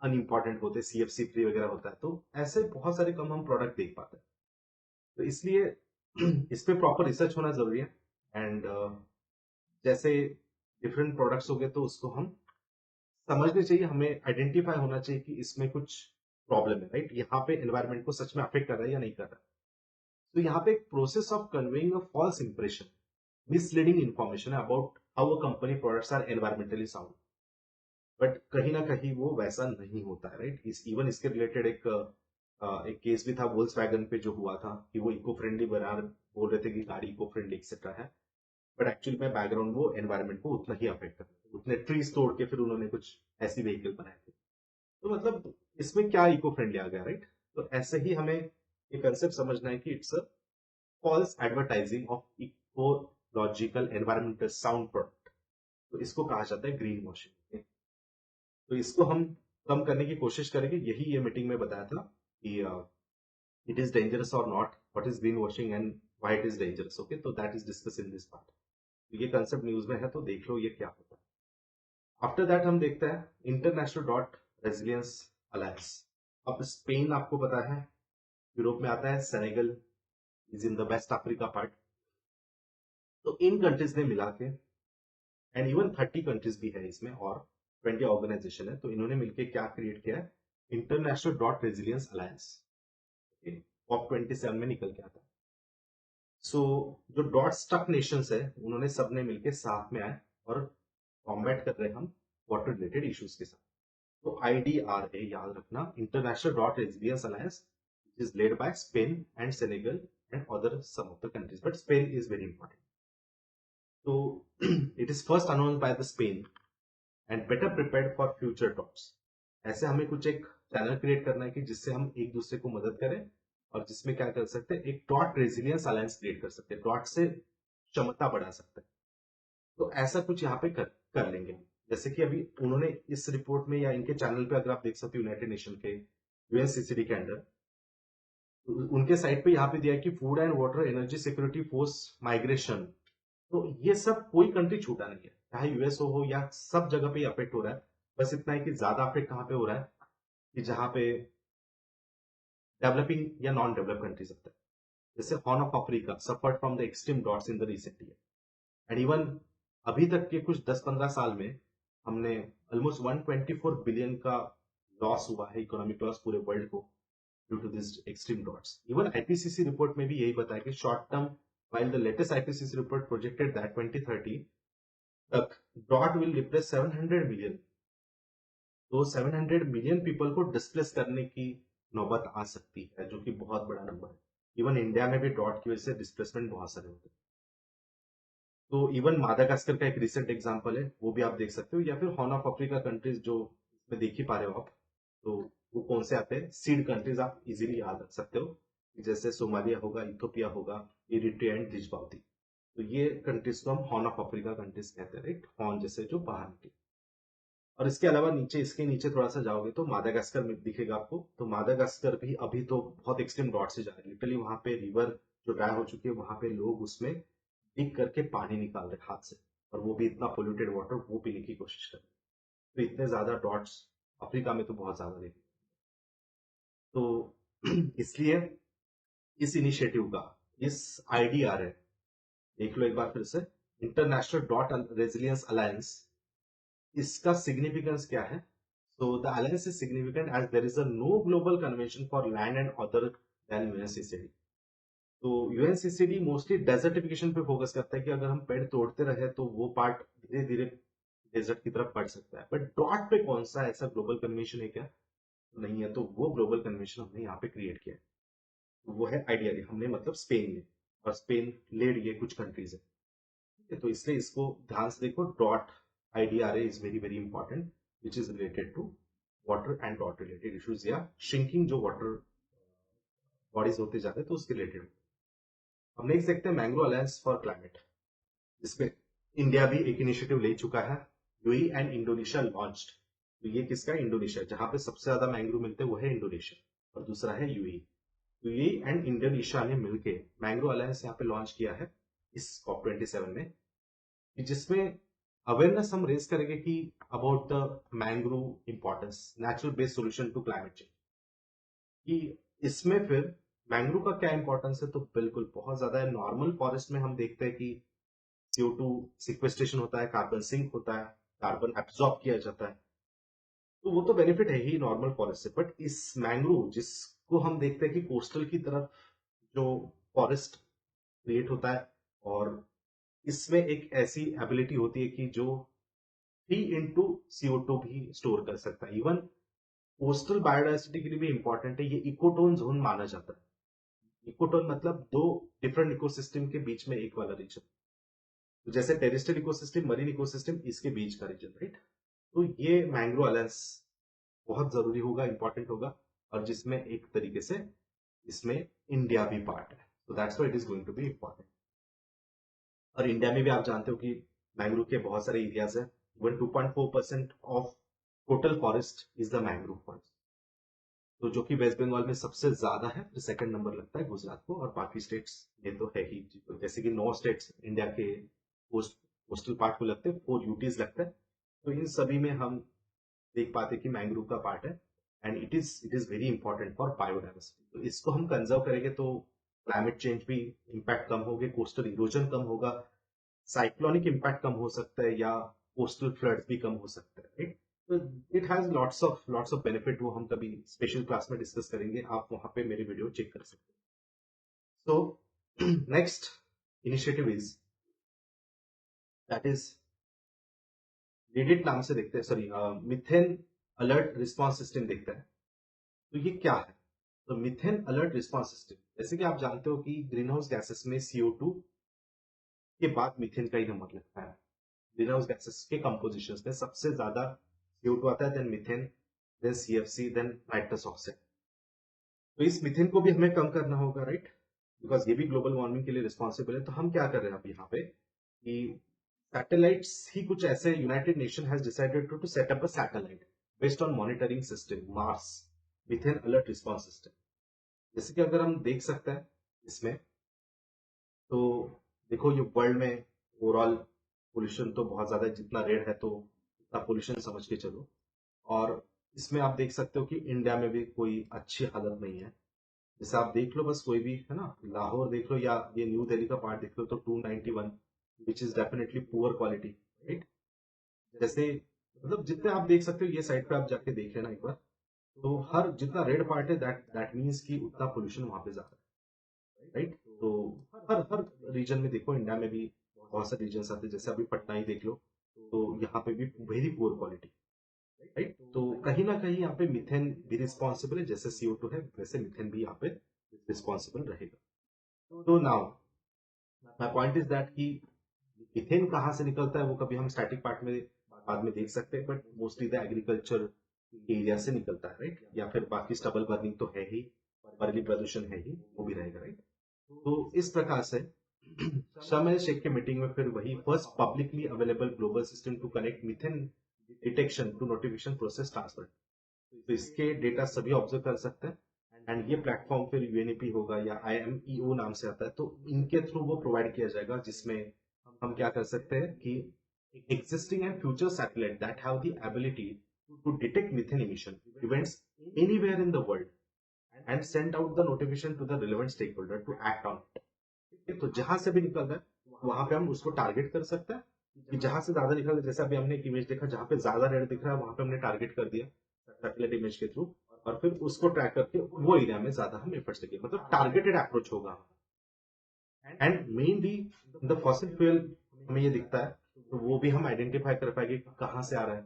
अनइम्पॉर्टेंट होते, सीएफसी फ्री वगैरह होता है, तो ऐसे बहुत सारे कम हम प्रोडक्ट देख पाते हैं। तो इसलिए इस पे प्रॉपर रिसर्च होना जरूरी है। एंड जैसे डिफरेंट प्रोडक्ट्स हो गए तो उसको हम समझने चाहिए, हमें आइडेंटिफाई होना चाहिए कि इसमें कुछ प्रॉब्लम है, राइट, यहाँ पे एनवायरमेंट को सच में अफेक्ट कर रहा है या नहीं कर रहा है। तो यहाँ पे एक process of conveying a false impression, misleading information है about how a company products are environmentally sound, but कहीं ना कहीं वो वैसा नहीं होता है, राइट। इवन इसके रिलेटेड एक केस भी था वोल्क्स वैगन पे जो हुआ था कि वो इको फ्रेंडली बना, बोल रहे थे कि गाड़ी इको फ्रेंडली एक्सेट्रा है, बट एक्चुअली में बैकग्राउंड वो एनवायरमेंट को उतना ही अफेक्ट करता है। उतने ट्रीज तोड़ के फिर उन्होंने कुछ ऐसी व्हीकल बनाए थे। तो मतलब इसमें क्या इको फ्रेंडली आ गया, राइट। तो ऐसे ही हमें ये कंसेप्ट समझना है कि it's a false advertising of ecological environmental sound product. तो इसको कहा जाता है ग्रीन वॉशिंग। तो इसको हम कम करने की कोशिश करेंगे, यही ये मीटिंग में बताया था कि इट इज डेंजरस और not, what is green washing and why it is dangerous. Okay, तो that is discuss in this part. ये कंसेप्ट न्यूज में है तो देख लो ये क्या होता है। आफ्टर दैट हम देखते हैं इंटरनेशनल ड्रॉट रेजिलियंस अलायंस। अब स्पेन आपको पता है यूरोप में आता है, Senegal is in the West Africa part. तो इन कंट्रीज ने मिला के, एंड इवन 30 कंट्रीज भी है इसमें और 20 ऑर्गेनाइजेशन है, तो इन्होंने मिलकर क्या क्रिएट किया है, international drought resilience alliance. COP 27 में निकल के आता है। सो जो डॉट स्टक नेशंस है उन्होंने सबने मिलकर साथ में आए और कॉम्बैट कर रहे हैं हम वाटर रिलेटेड इश्यूज के साथ। तो IDRA याद रखना, international drought resilience alliance, is led by Spain and Senegal and other some of the countries, but Spain is very important. तो it is first announce by the Spain and better prepared for future droughts. ऐसे हमें कुछ एक channel create करना है कि जिससे हम एक दूसरे को मदद करें और जिसमें क्या कर सकते हैं, एक ड्रॉट रेजिलियंस अलायंस क्रिएट कर सकते हैं, ड्रॉट से क्षमता बढ़ा सकते हैं। तो ऐसा कुछ यहाँ पे कर लेंगे। जैसे कि अभी उन्होंने इस रिपोर्ट में या इनके चैनल पे अगर आप देख सकते हो, यूनाइटेड नेशन के UNCCD के अंडर उनके साइट पे यहाँ पे दिया है कि food and water energy security force migration. तो ये सब कोई कंट्री छूटा नहीं है, चाहे यूएस हो या सब जगह पे अफेक्ट हो रहा है। बस इतना है कि ज्यादा अफेक्ट कहाँ पे हो रहा है, कि जहां पे डेवलपिंग या नॉन डेवलप कंट्रीज होता है। जैसे horn of Africa suffered from the extreme droughts in the recent year, and even अभी तक के कुछ 10-15 साल में हमने ऑलमोस्ट 124 बिलियन का लॉस हुआ है, इकोनॉमिक लॉस पूरे वर्ल्ड को, due to this extreme droughts. Even IPCC report में भी यही बताया कि short term, while the latest IPCC report projected that 2030 तक ड्रॉट विल रिप्लेस 700 मिलियन, तो 700 मिलियन पीपल को डिस्प्लेस करने की नौबत आ सकती है, जो कि बहुत बड़ा नंबर है। इवन इंडिया में भी ड्रॉट की वजह से डिस्प्लेसमेंट बहुत सारे होते हैं। तो इवन मादागास्कर का एक रिसेंट एग्जांपल है, वो भी आप देख सकते हो, या फिर हॉर्न ऑफ अफ्रीका कंट्रीज जो इसमें देख ही पा रहे हो आप। तो वो कौन से आते हैं, सीड कंट्रीज आप इजीली याद रख सकते हो, जैसे सोमालिया होगा, इथोपिया होगा, इरिट्रिया एंड डिजबाउती। तो ये कंट्रीज को हम हॉर्न ऑफ अफ्रीका कंट्रीज कहते हैं, राइट, हॉर्न जैसे जो बाहर निकले। और इसके अलावा नीचे, इसके नीचे थोड़ा सा जाओगे तो मादागास्कर में दिखेगा आपको। तो मादागास्कर भी अभी तो बहुत एक्सट्रीम ड्रॉट से जा रही है। लिटरली वहां पे रिवर जो ड्राई हो चुकी है, वहां पे लोग उसमें डिग करके पानी निकाल रहे हाथ से, और वो भी इतना पोल्यूटेड वाटर, वो पीने की कोशिश कर रहे हैं। तो इतने ज्यादा ड्रॉट्स अफ्रीका में तो बहुत ज्यादा देखे। तो इसलिए इस इनिशिएटिव का, इस आईडीआर है, देख लो एक बार फिर से, इंटरनेशनल ड्रॉट रेजिलियंस अलायंस, इसका सिग्निफिकेंस क्या है? So the alliance is significant as there is a no global convention for land and other than UNCCD. तो यूएनसीसीडी मोस्टली डेजर्टिफिकेशन पे फोकस करता है कि अगर हम पेड़ तोड़ते रहे तो वो पार्ट धीरे धीरे डेजर्ट की तरफ बढ़ सकता है। बट ड्रॉट पे कौन सा ऐसा ग्लोबल कन्वेंशन है क्या? नहीं है। तो वो ग्लोबल कन्वेंशन हमने यहाँ पे क्रिएट किया है। तो वो है आइडिया, हमने मतलब स्पेन में, और स्पेन लेड ये कुछ कंट्रीज है। तो इसलिए इसको ध्यान से देखो। Dot IDRA is very very important, which is related to water and डॉट रिलेटेड इश्यूज, या श्रिंकिंग जो वाटर बॉडीज होते जाते हैं तो उसके रिलेटेड। हम नेक्स्ट देखते हैं मैंग्रो अलायंस फॉर क्लाइमेट, जिसमें इंडिया भी एक इनिशिएटिव ले चुका है। UAE and Indonesia launched. तो ये किसका? इंडोनेशिया। जहां पे सबसे ज्यादा मैंग्रो मिलते हैं वो है इंडोनेशिया, और दूसरा है यूएई। यूएई एंड इंडोनेशिया ने मिलकर मैंग्रो अलायंस यहाँ पे लॉन्च किया है इस COP27 में, जिसमें अवेयरनेस हम रेज करेंगे कि about the mangrove importance, natural based solution to climate change. कि इसमें फिर मैंग्रोव का क्या इंपॉर्टेंस है? तो बिल्कुल बहुत ज्यादा है। नॉर्मल फॉरेस्ट में हम देखते हैं कि CO2 सिक्वेस्ट्रेशन होता है, कार्बन सिंक होता है, कार्बन एब्जॉर्ब किया जाता है, तो वो तो बेनिफिट है ही नॉर्मल फॉरेस्ट से। बट इस मैंग्रोव जिसको हम देखते हैं कि कोस्टल की तरफ जो फॉरेस्ट क्रिएट होता है, और इसमें एक ऐसी एबिलिटी होती है कि जो 3 into CO2 भी स्टोर कर सकता है। इवन कोस्टल बायोडाइवर्सिटी के लिए भी इंपॉर्टेंट है। ये इकोटोन जोन माना जाता है। इकोटोन मतलब दो डिफरेंट इकोसिस्टम के बीच में एक वाला रीजन। तो जैसे टेरेस्ट्रियल इकोसिस्टम, मरीन इकोसिस्टम, इसके बीच का रीजन, राइट? तो ये मैंग्रो अलायंस बहुत जरूरी होगा, इंपॉर्टेंट होगा, और जिसमें एक तरीके से इसमें इंडिया भी पार्ट है। तो that's why it is going to be important. और इंडिया में भी आप जानते हो कि मैंग्रोव के बहुत सारे एरियाज है। Even 2.4% of total forest is the mangrove forest. तो जो कि वेस्ट बंगाल में सबसे ज्यादा है, फिर सेकंड नंबर लगता है गुजरात को, और बाकी स्टेट्स में तो है ही। जैसे कि 9 स्टेट्स इंडिया के कोस्टल पार्ट को लगते हैं, 4 यूटीज लगता है। तो इन सभी में हम देख पाते कि मैंग्रोव का पार्ट है, and it is very important for biodiversity. तो इसको हम कंजर्व करेंगे तो क्लाइमेट चेंज भी इम्पैक्ट कम होगा, कोस्टल इरोजन कम होगा, साइक्लोनिक इम्पैक्ट कम हो सकता है, या कोस्टल फ्लड्स भी कम हो सकता है, राइट? तो it has lots of benefit. वो हम कभी स्पेशल क्लास में डिस्कस करेंगे, आप वहां पे मेरे वीडियो चेक कर सकते हैं। So next initiative is, that is रिडिट नाम से देखते हैं, sorry, methane alert response system देखते हैं। तो ये क्या है? तो मिथेन अलर्ट रिस्पॉन्स सिस्टम, जैसे कि आप जानते हो कि ग्रीन हाउस गैसेस में CO2 के बाद मीथेन का ही नंबर लगता है। ग्रीन हाउस गैसेस के कंपोजिशन में सबसे ज्यादा CO2 आता है, then methane, then CFC, then nitrous oxide. तो इस मीथेन को भी हमें कम करना होगा, राइट? बिकॉज ये भी ग्लोबल वार्मिंग के लिए रिस्पॉन्सिबल है। तो हम क्या कर रहे हैं अब यहाँ पे कि सैटेलाइट्स ही कुछ ऐसे, United Nation has decided to set up a satellite based on monitoring system MARS methane alert response system. जैसे कि अगर हम देख सकते हैं इसमें, तो देखो ये वर्ल्ड में ओवरऑल पोल्यूशन तो बहुत ज्यादा है, जितना रेड है तो उतना पोल्यूशन समझ के चलो। और इसमें आप देख सकते हो कि इंडिया में भी कोई अच्छी हालत नहीं है। जैसे आप देख लो, बस कोई भी है ना, लाहौर देख लो या ये न्यू दिल्ली का पार्ट देख लो, तो 291, which is definitely poor quality, right? जैसे मतलब जितने आप देख सकते हो, ये साइड पे आप जाके देख लेना एक बार, तो हर जितना रेड पार्ट है, दैट मीन्स कि उतना पोल्यूशन वहां पे ज्यादा है, राइट? तो हर हर रीजन में देखो, इंडिया में भी बहुत सारे रीजन आते हैं। जैसे अभी पटना ही देख लो, तो यहाँ पे भी वेरी पुअर क्वालिटी, राइट? तो कहीं ना कहीं यहाँ पे मिथेन भी रिस्पॉन्सिबल है। जैसे CO2 है, वैसे मिथेन भी यहाँ पे रिस्पॉन्सिबल रहेगा। तो now my point is that कि मिथेन कहाँ से निकलता है वो कभी हम स्टैटिक पार्ट में बाद में देख सकते हैं, but mostly the agriculture area से निकलता है, राइट? या फिर बाकी स्टबल बर्निंग तो है ही, पर्यावरणीय प्रदूषण है ही, वो भी रहेगा, राइट? तो इस प्रकार से शार्म एल शेख के मीटिंग में फिर वही first publicly available global system to connect methane detection to notification process transfer. तो इसके डेटा सभी ऑब्जर्व कर सकते हैं एंड ये प्लेटफॉर्म फिर यूएनईपी होगा या आईएमईओ नाम से आता है, तो इनके थ्रू वो प्रोवाइड किया जाएगा, जिसमें हम क्या कर सकते हैं कि existing and future satellite that have the ability to detect methane emission events anywhere in the world and send out the notification to the relevant stakeholder to act on it। तो जहां से भी निकल रहा है वहां पे हम उसको टारगेट कर सकते हैं कि जहां से ज्यादा निकल रहा है, जैसे अभी हमने एक इमेज देखा जहां पे ज्यादा रेड दिख रहा है वहां पे हमने टारगेट कर दिया सैटेलाइट इमेज के थ्रू, और फिर उसको ट्रैक करके वो एरिया में ज्यादा हम एफर्ट्स देंगे, मतलब टारगेटेड अप्रोच होगा। And mainly the fossil fuel हमें ये दिखता है तो वो भी हम आइडेंटिफाई कर पाएंगे कहां से आ रहा है,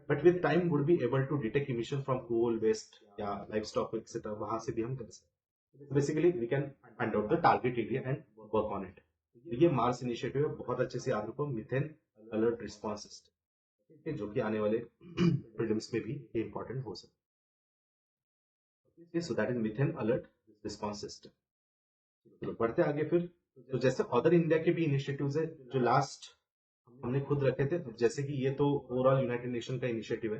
but with time would be able to detect emission from coal waste या लाइफ स्टॉक एक्सेट्रा, वहां से भी हम कर सकते हैं। Basically we can find out the target area and work on it. ये मार्स इनिशिएटिव है, बहुत अच्छे से याद रखो, मिथेन अलर्ट रिस्पॉन्स सिस्टम, जो कि आने वाले प्रीलिम्स में भी ये इंपॉर्टेंट हो सकता है। सो that is methane alert response system. तो बढ़ते आगे फिर, तो जैसे अदर इंडिया के भी इनिशिएटिव्स है जो लास्ट हमने खुद रखे थे, जैसे कि ये तो ओवरऑल यूनाइटेड नेशन का इनिशिएटिव है,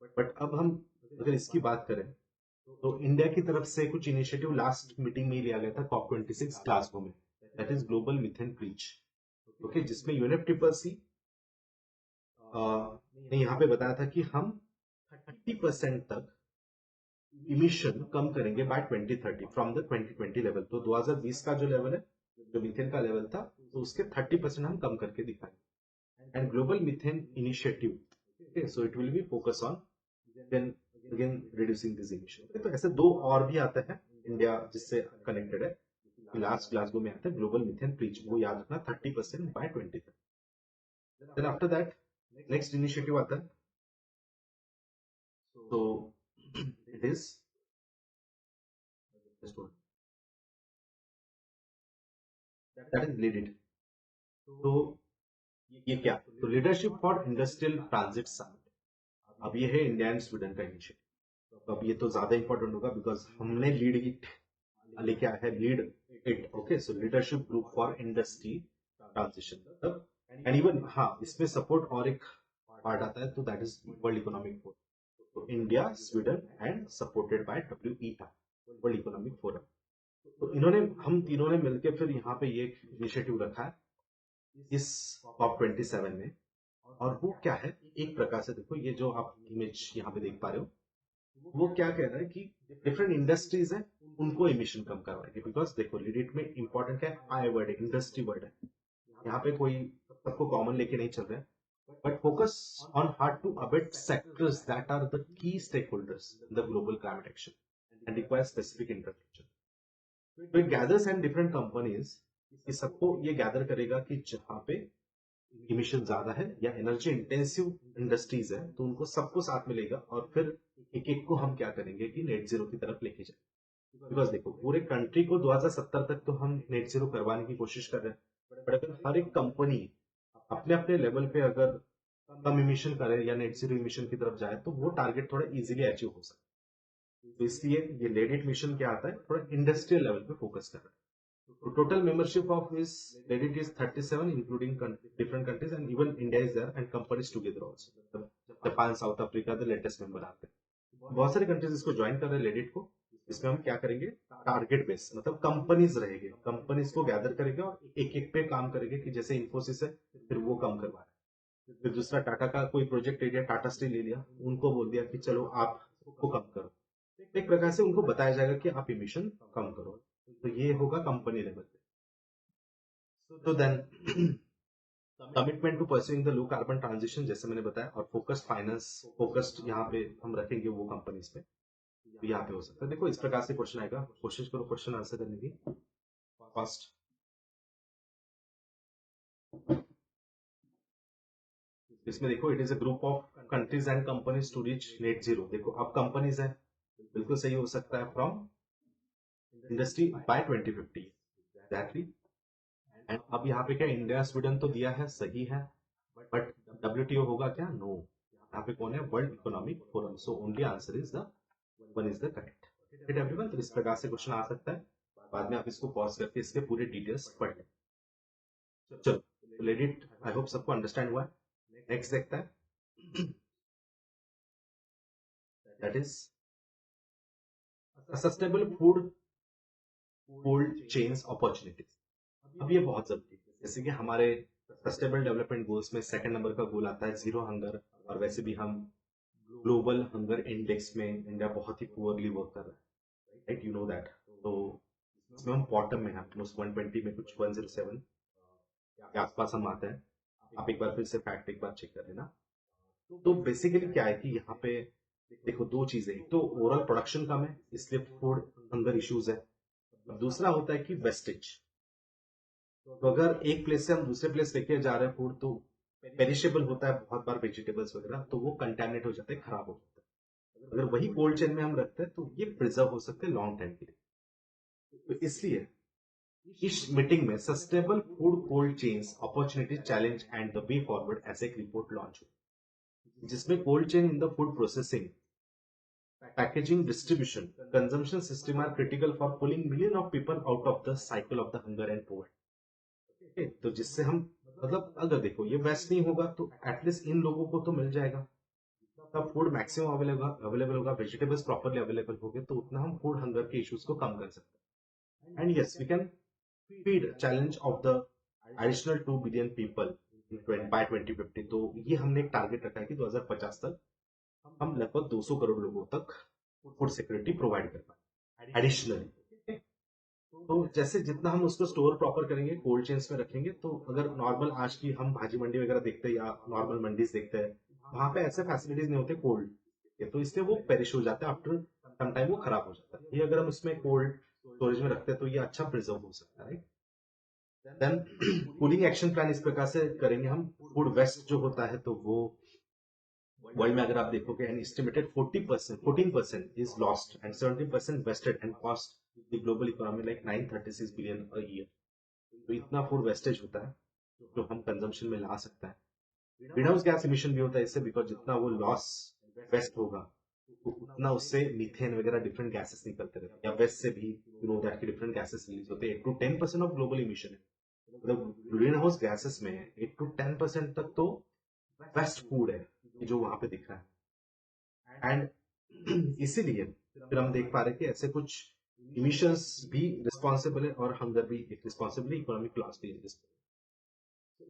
बट अब हम अगर इसकी बात करें तो इंडिया की तरफ से कुछ इनिशिएटिव लास्ट मीटिंग में लिया गया था COP26 ग्लासगो में, that is global methane preach, okay, जिसमें UNFCCC ने यहाँ पे बताया था कि हम 30% तक इमिशन कम करेंगे बाय 2030 फ्रॉम द 2020 लेवल। तो 2020 का जो लेवल है, जो मीथेन का लेवल था, तो उसके 30% हम कम करके दिखाएंगे। And global methane initiative, okay, so it will be focus on again reducing this emission। okay, तो ऐसे दो और भी आते हैं इंडिया जिससे कनेक्टेड है, लास्ट ग्लासगो में आता है ग्लोबल मीथेन प्रीच, वो याद रखना 30% बाय 2030। Then after that next initiative आता है, तो it is that is lead it. तो ये क्या, तो leadership for industrial transit summit. अब ये है इंडिया एंड स्वीडन का इनिशिएटिव। तो अब ये तो ज्यादा इंपॉर्टेंट होगा बिकॉज हमने लीड इट लेके आया है, lead it, okay, so leadership group for industry transition. And even हाँ, इसमें सपोर्ट और एक पार्ट आता है, तो that is world economic forum. तो India, Sweden and supported by WEF, world economic forum. तो इन्होंने, हम तीनों ने मिलकर फिर यहाँ पे ये इनिशिएटिव रखा है इस COP27 में। और वो क्या है, एक प्रकार से देखो, ये जो आप इमेज यहाँ पे देख पा रहे हो, वो क्या कह रहा है कि डिफरेंट इंडस्ट्रीज है उनको इमिशन कम करवाएंगे। बिकॉज देखो लिडिट में इंपॉर्टेंट क्या है, आई वर्ड है, इंडस्ट्री वर्ड है, यहाँ पे कोई सबको कॉमन लेके नहीं चल रहा है, but focus on how to abate sectors that are the key stakeholders in the global climate action and require specific infrastructure. तो it gathers and different companies, ये सबको ये गैदर करेगा कि जहां पे इमिशन ज्यादा है या एनर्जी इंटेंसिव इंडस्ट्रीज है, तो उनको सबको साथ में लेगा और फिर एक एक को हम क्या करेंगे कि नेट जीरो की तरफ लेके जाए। बिकॉज देखो पूरे कंट्री को 2070 तक तो हम नेट जीरो करवाने की कोशिश कर रहे हैं, बट अगर हर एक कंपनी अपने अपने लेवल पे अगर कम इमिशन करे या नेट जीरो इमिशन की तरफ जाए, तो वो टारगेट थोड़ा इजीली अचीव हो सकता है। तो इसलिए ये लेडिट मिशन क्या आता है, थोड़ा इंडस्ट्रियल लेवल पे फोकस कर रहा है। So total membership of this Reddit is 37, including different countries, and even India is there and companies together also. Japan, South Africa, the latest member आते हैं। बहुत सारे कंट्रीज इसको ज्वाइन कर रहे हैं लेडिट को। इसमें हम क्या करेंगे, टारगेट बेस, मतलब कंपनीज रहेंगे, कंपनीज को गैदर करेंगे और एक एक पे काम करेंगे कि जैसे इन्फोसिस है फिर वो कम करवा रहा है, फिर दूसरा टाटा का कोई प्रोजेक्ट एरिया टाटा स्टील ले लिया, उनको बोल दिया कि चलो आप को कम करो। एक प्रकार से उनको बताया जाएगा कि आप इमिशन कम करो। तो ये होगा कंपनी लेवल पे। तो then commitment to pursuing the low carbon transition, जैसे मैंने बताया, और फोकस्ड फाइनेंस, फोकस्ड यहाँ पे हम रखेंगे वो कंपनीज पे, तो यहाँ पे हो सकता है। देखो इस प्रकार से क्वेश्चन आएगा, कोशिश करो क्वेश्चन आंसर करने की। फर्स्ट इसमें देखो, it is a group of countries and companies to reach net zero. देखो अब कंपनीज है, बिल्कुल सही हो सकता है, from industry by 2050 exactly. And अब यहाँ पे क्या, इंडिया स्वीडन तो दिया है, सही है, बट WTO होगा क्या, नो। यहाँ पे कौन है, world economic forum. So only answer is the one is the correct. ठीक है एवरीवन, तो इस प्रकार से क्वेश्चन आ सकता है, बाद में आप इसको पॉज करके इसके पूरे डिटेल्स पढ़ लें। चलो लेट इट, आई होप सबको अंडरस्टैंड हुआ है। नेक्स्ट देखता है, that is sustainable food cold chains opportunities. अब ये बहुत जरूरी है, जैसे कि हमारे सस्टेनेबल डेवलपमेंट गोल्स में सेकंड नंबर का गोल आता है जीरो हंगर, और वैसे भी हम ग्लोबल हंगर इंडेक्स में इंडिया बहुत ही पुअरली वर्क कर रहा है, राइट, यू नो दैट। तो इसमें हम बॉटम में हैं, ऑलमोस्ट 120 में कुछ 107 के आसपास हम आते हैं। आप एक बार फिर से फैक्ट एक बार चेक कर लेना। तो बेसिकली क्या है कि यहाँ पे देखो दो चीजें, एक तो ओवरऑल प्रोडक्शन कम है इसलिए फूड हंगर इश्यूज है, और दूसरा होता है कि वेस्टेज। तो अगर एक प्लेस से हम दूसरे प्लेस लेके जा रहे हैं फूड, तो पेरिशेबल होता है बहुत बार वेजिटेबल्स वगैरह, तो वो कंटेमिनेट हो जाते हैं, खराब हो जाते हैं। अगर वही कोल्ड चेन में हम रखते हैं तो ये प्रिजर्व हो सकते हैं लॉन्ग टाइम के लिए। तो इसलिए इस मीटिंग में sustainable food cold chains opportunity challenge and the way forward ऐसे एक रिपोर्ट लॉन्च हुई, जिसमें cold chain in the food processing, packaging, distribution, consumption system are critical for pulling millions of people out of the cycle of the hunger and poverty। Okay, तो जिससे हम मतलब अगर देखो ये वेस्ट नहीं होगा तो एटलीस्ट इन लोगों को तो मिल जाएगा, तब फूड मैक्सिमम अवेलेबल होगा, वेजिटेबल्स प्रॉपरली अवेलेबल होंगे, तो उतना हम फूड हंगर के इश्यूज को कम कर सकते हैं। And yes we can feed challenge of the additional 2 billion people by 2050। तो ये हमने एक टारगेट रखा है कि 2050 तक हम लगभग 200 करोड़ लोगों तक फूड सिक्योरिटी प्रोवाइड कर पाए एडिशनली। तो जैसे जितना हम उसको स्टोर प्रॉपर करेंगे, कोल्ड चेन्स में रखेंगे, तो अगर नॉर्मल आज की हम भाजी मंडी वगैरह देखते हैं या नॉर्मल मंडीज देखते हैं, वहां पे ऐसे फैसिलिटीज नहीं होते कोल्ड के, तो इसलिए वो पेरिश हो जाता है, आफ्टर सम टाइम वो खराब हो जाता है। ये अगर हम इसमें कोल्ड स्टोरेज में रखते हैं तो ये अच्छा प्रिजर्व हो सकता है। देन कूलिंग एक्शन प्लान इस प्रकार से करेंगे हम। फूड वेस्ट जो होता है तो वो वर्ल्ड में अगर आप देखोगे an estimated 14% is lost and 17% wasted and cost the global economy like 936 billion a year. तो इतना फूड वेस्टेज होता है जो हम कंजम्पशन में ला सकता है। ग्रीन हाउस गैस इमिशन भी होता है इससे, बिकॉज जितना वो लॉस वेस्ट होगा तो उतना उससे मीथेन वगैरह डिफरेंट गैसेस निकलते रहते हैं, या वेस्ट से भी यू नो दैट की डिफरेंट गैसेस रिलीज होते हैं। 8 to 10% ऑफ ग्लोबल इमिशन है, मतलब ग्रीन हाउस गैसेस में 8 to 10% तक तो वेस्ट फूड है जो वहां पे दिख रहा है। एंड इसीलिए फिर हम देख पा रहे हैं कि ऐसे कुछ इमिशंस भी रिस्पॉन्सिबल है और हंगर भी एक रिस्पॉन्सिबल इकोनॉमिक लॉस भी है।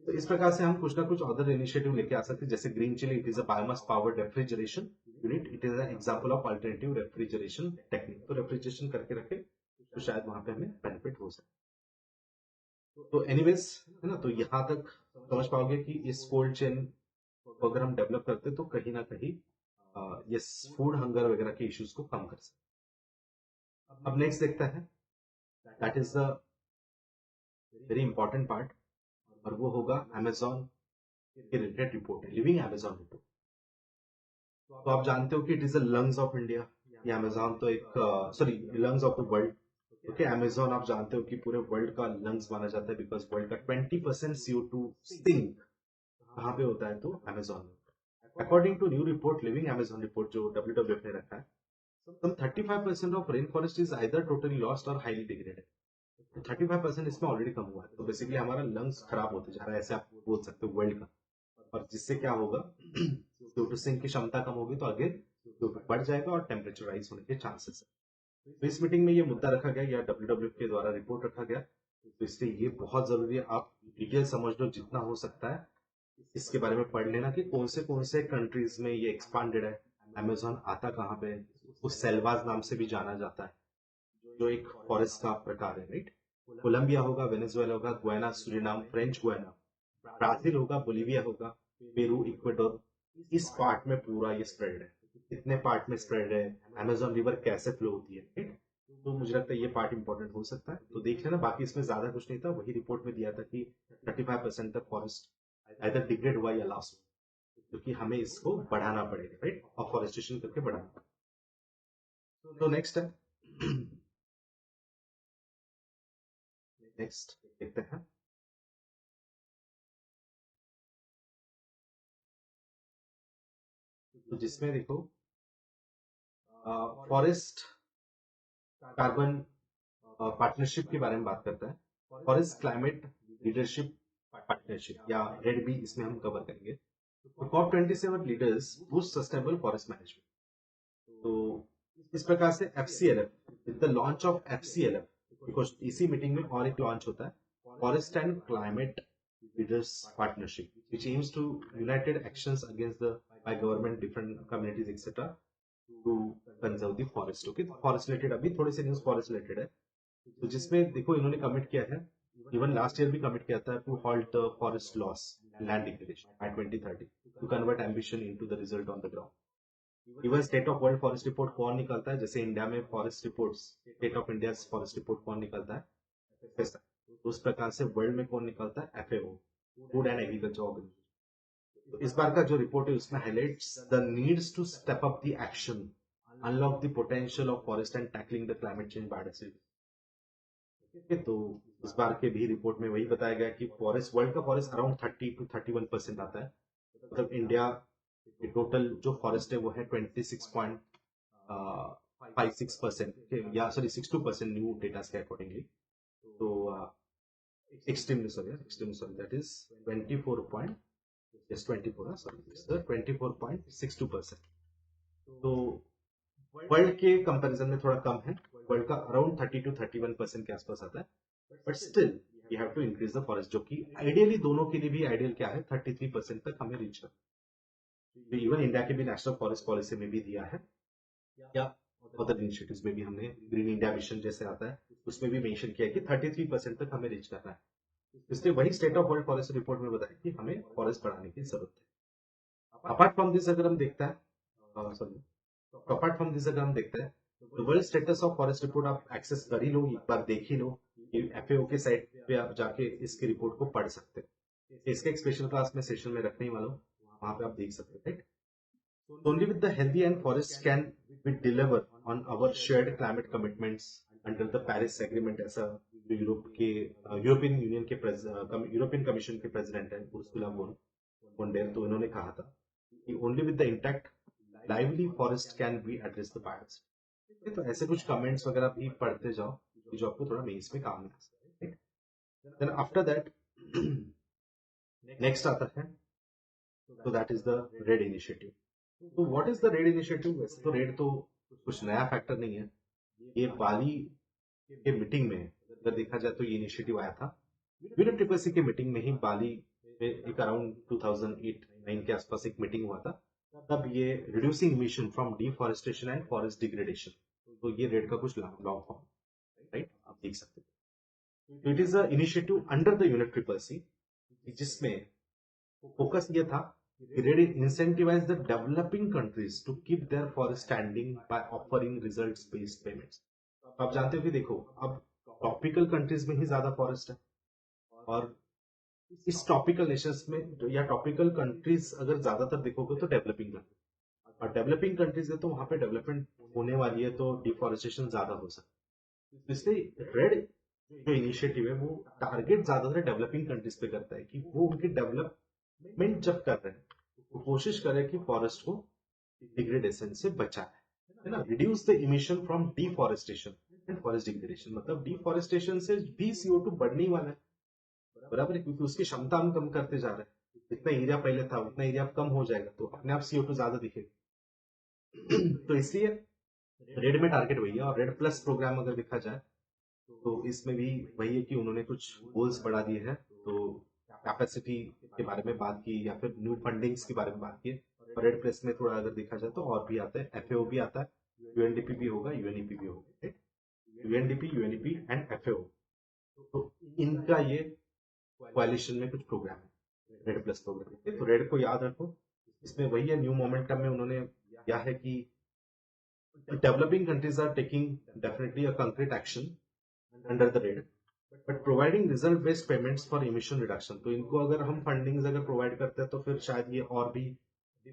तो इस प्रकार से हम कुछ ना कुछ अदर इनिशिएटिव लेके आ सकते हैं, जैसे green chilli, it is a biomass powered refrigeration unit, it is an example of alternative refrigeration technique. तो रेफ्रिजरेशन करके रखे तो शायद वहां पे हमें बेनिफिट हो सके। तो एनीवेज है ना, तो यहाँ तक समझ पाओगे कि इस कोल्ड चेन को अगर हम डेवलप करते तो कहीं ना कहीं ये फूड हंगर वगैरह के इश्यूज को कम कर सकते। अब नेक्स्ट देखते हैं, that is the very important part, और वो होगा अमेजॉन के रिलेटेड रिपोर्ट है, लिविंग अमेजॉन रिपोर्ट। तो आप जानते हो कि it is the lungs of India, ये अमेजॉन तो एक sorry lungs of the world. Okay, Amazon आप जानते हो कि पूरे वर्ल्ड का लंग्स माना जाता है, बिकॉज वर्ल्ड का 20% CO2 सिंक कहाँ पे होता है, तो अमेजॉन में। According to new report, living Amazon report जो WWF ने रखा है, some 35% of rainforest is either totally lost or highly degraded। तो 35% इसमें ऑलरेडी कम हुआ है, तो बेसिकली हमारा लंग्स खराब होते जा रहा है, ऐसे आप बोल सकते हो वर्ल्ड का। और जिससे क्या होगा, CO2 सिंक की क्षमता कम होगी तो आगे CO2 बढ़ जाएगा और टेम्परेचर राइज होने के चांसेस है। तो इस मीटिंग में ये मुद्दा रखा गया या WWF के द्वारा रिपोर्ट रखा गया, तो इसलिए ये बहुत जरूरी है, आप डिटेल समझ लो जितना हो सकता है, इसके बारे में पढ़ लेना कि कौन से कंट्रीज में ये एक्सपांडेड है। अमेजोन आता कहाँ पे, उसको सेल्वाज नाम से भी जाना जाता है, जो एक फॉरेस्ट का प्रकार है, राइट। कोलंबिया होगा, वेनेजुएला होगा, Guyana, Suriname, French Guiana, Brazil होगा, बोलीविया होगा, पेरू, इक्वेडोर, इस पार्ट में पूरा ये स्प्रेड है। कितने पार्ट में स्प्रेड है, अमेजोन रिवर कैसे फ्लो होती है, राइट। तो मुझे लगता है ये पार्ट इंपॉर्टेंट हो सकता है, तो देख लेना। बाकी इसमें ज्यादा कुछ नहीं था, वही रिपोर्ट में दिया था कि 35% तक फॉरेस्ट आइदर डिग्रेड हुआ या लॉस हुआ, क्योंकि हमें इसको बढ़ाना पड़ेगा, राइट, अफॉरेस्टेशन करके बढ़ाना पड़ेगा। तो नेक्स्ट है, नेक्स्ट देखते हैं। तो जिसमें देखो फॉरेस्ट कार्बन पार्टनरशिप के बारे में बात करता है, फॉरेस्ट क्लाइमेट लीडरशिप पार्टनरशिप या रेड बी इसमें हम कवर करेंगे। COP27 leaders boost sustainable forest management. तो इस प्रकार से FCLF, with the launch of FCLF, because इसी मीटिंग में और एक लॉन्च होता है, forest and climate leaders partnership, which aims to united actions against the by government, different communities etc. to conserve the forest। Okay, forest related अभी थोड़े से news forest related है, तो जिसमें देखो इन्होंने कमिट किया है, इवन लास्ट ईयर भी कमिट किया था, to halt the forest loss land degradation by 2030, to convert ambition into the result on the ground. Even state of world forest report कौन निकलता है, जैसे इंडिया में forest report, state of India forest report कौन निकलता है, FSI। तो उस प्रकार से वर्ल्ड में कौन निकलता है, FAO, food and agriculture organization. तो इस बार का जो रिपोर्ट है उसमें highlights the needs to step up the action, unlock the potential of forest and tackling the climate change biodiversity. तो इस बार के भी रिपोर्ट में वही बताया गया कि फॉरेस्ट, वर्ल्ड का फॉरेस्ट अराउंड 30 to 31% आता है, मतलब इंडिया टोटल जो फॉरेस्ट है वो है 26.56% या सॉरी 62% न्यू डेटा के अकॉर्डिंगली। तो एक्सट्रीमली सॉरी दैट इज 24.62%। तो वर्ल्ड के कंपैरिजन में थोड़ा कम है, वर्ल्ड का अराउंड 30 to 31% के आसपास आता है, but still we have to increase the forest, जो कि आइडियली दोनों के लिए भी आइडियल क्या है, 33% तक हमें रीच करना। इवन इंडिया के भी नेशनल फॉरेस्ट पॉलिसी में भी दिया है, या अदर इनिशिएटिव्स में भी हमने ग्रीन इंडिया मिशन जैसे आता है उसमें भी मेंशन किया है कि 33% तक हमें रीच करना है। इसलिए वही state of world forest report में बताया कि हमें फॉरेस्ट बढ़ाने की जरूरत है। अपार्ट फ्रॉम दिस अगर हम देखते हैं, अपार्ट फ्रॉम दिस अगर हम देखते हैं, world status of forest report आप एक्सेस कर ही लो, एक बार देख ही लो, FAO के साइट पे आप जाके इसकी रिपोर्ट को पढ़ सकते हैं। इसका एक स्पेशल क्लास में सेशन में रखने वाला हूँ, वहां पे आप देख सकते हैं, right. Only with the healthy and forests can we deliver on our shared climate commitments under the Paris Agreement। ऐसा जो यूरोपियन यूनियन के यूरोपियन कमीशन के प्रेसिडेंट है उर्सुला वॉन डेर, तो इन्होंने कहा था कि only with the intact lively forest can we address the biosphere. तो ऐसे कुछ कमेंट्स वगैरह भी पढ़ते जाओ जो आपको थोड़ा मेंस में काम आ सकता है। देन आफ्टर दैट नेक्स्ट आता है, तो that is the red initiative. तो what is the red initiative? वैसे तो रेड तो कुछ नया फैक्टर नहीं है, ये बाली के मीटिंग में अगर देखा जाए तो ये इनिशिएटिव आया था UNFCCC के मीटिंग में ही, बाली में एक अराउंड 2008-9 के आसपास एक मीटिंग हुआ था, तब ये reducing emission from deforestation and forest degradation, तो ये रेड का कुछ लॉन्ग फॉर्म, राइट, आप देख सकते हैं। It is a initiative under the UNFCCC जिसमें फोकस ये था red incentivize the developing countries to keep their forest standing by offering results based payments। आप जानते हो कि देखो अब टॉपिकल कंट्रीज में ही ज्यादा फॉरेस्ट है, और इस टॉपिकल नेशंस में या टॉपिकल कंट्रीज अगर ज्यादातर देखोगे तो डेवलपिंग कंट्रीज, और डेवलपिंग कंट्रीज है तो वहां पे डेवलपमेंट होने वाली है, तो डिफॉरेस्टेशन ज्यादा हो सकता है। इसलिए रेड जो इनिशिएटिव है वो टारगेट ज्यादातर डेवलपिंग कंट्रीज पे करता है कि वो उनकी डेवलपमेंट जब कर रहे हैं तो कोशिश करें कि फॉरेस्ट को डिग्रेडेशन से बचाए, है ना। Reduce the emission from deforestation and forest degradation, मतलब डिफॉरेस्टेशन से भी CO2 बढ़ने वाला है, बराबर है, क्योंकि उसकी क्षमता हम कम करते जा रहे हैं, जितना एरिया पहले था उतना एरिया कम हो जाएगा, तो अपने आप CO2 ज्यादा दिखेगा। तो इसलिए रेड में टारगेट वही है, और रेड प्लस प्रोग्राम अगर देखा जाए तो इसमें भी वही है कि उन्होंने कुछ गोल्स बढ़ा दिए हैं, तो कैपेसिटी के बारे में बात की या फिर न्यू फंडिंग्स के बारे में बात की। और रेड प्लस में थोड़ा अगर देखा जाए तो और भी आता है, FAO भी आता है, UNDP भी होगा, UNEP भी होगा, UNDP, UNEP एंड FAO, तो इनका ये कोalition में कुछ प्रोग्राम है, रेड प्लस प्रोग्राम। तो रेड को याद रखो, इसमें वही है, न्यू मोमेंटम में उन्होंने क्या है कि developing countries are taking definitely a concrete action under the REDD, but providing result based payments for emission reduction. तो इनको अगर हम फंडिंग्स अगर प्रोवाइड करते हैं तो फिर शायद ये और भी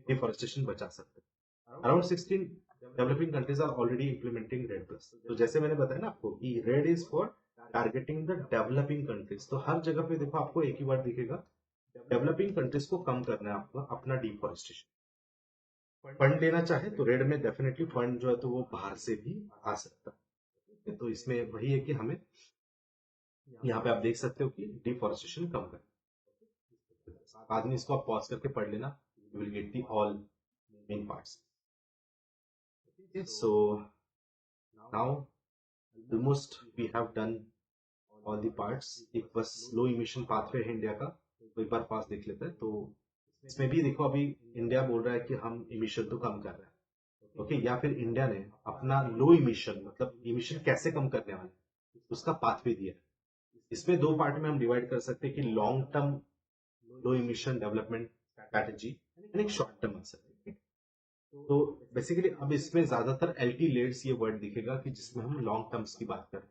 डिफॉरेस्टेशन बचा सकते हैं। Around 16 developing countries are already implementing REDD plus. तो जैसे मैंने बताया ना आपको कि REDD is for targeting the developing countries, तो हर जगह पे देखो आपको एक ही वर्ड दिखेगा, डेवलपिंग कंट्रीज को कम करना है आपको अपना डिफॉरेस्टेशन। फंड लेना चाहे तो रेड में डेफिनेटली फंड जो है तो वो बाहर से भी आ सकता है। तो इसमें वही है कि हमें यहाँ पे आप देख सकते हो कि डिफॉरेस्टेशन कम कर, बाद में इसको आप पॉज करके पढ़ लेना, you will get the all main parts. Okay, so now almost we have done all the parts. एक बस लो इमिशन पाथवे है इंडिया का, तो एक बार पास देख लेते हैं। तो इसमें भी देखो अभी इंडिया बोल रहा है कि हम इमिशन तो कम कर रहे हैं, ओके, या फिर इंडिया ने अपना लो इमिशन मतलब इमिशन कैसे कम करने वाले उसका पाथवे दिया है। इसमें दो पार्ट में हम डिवाइड कर सकते हैं कि long term low emission development strategy and एक शॉर्ट टर्म आंसर। तो बेसिकली अब इसमें ज्यादातर एलटी लेड्स ये वर्ड दिखेगा कि जिसमें हम लॉन्ग टर्म्स की बात करें,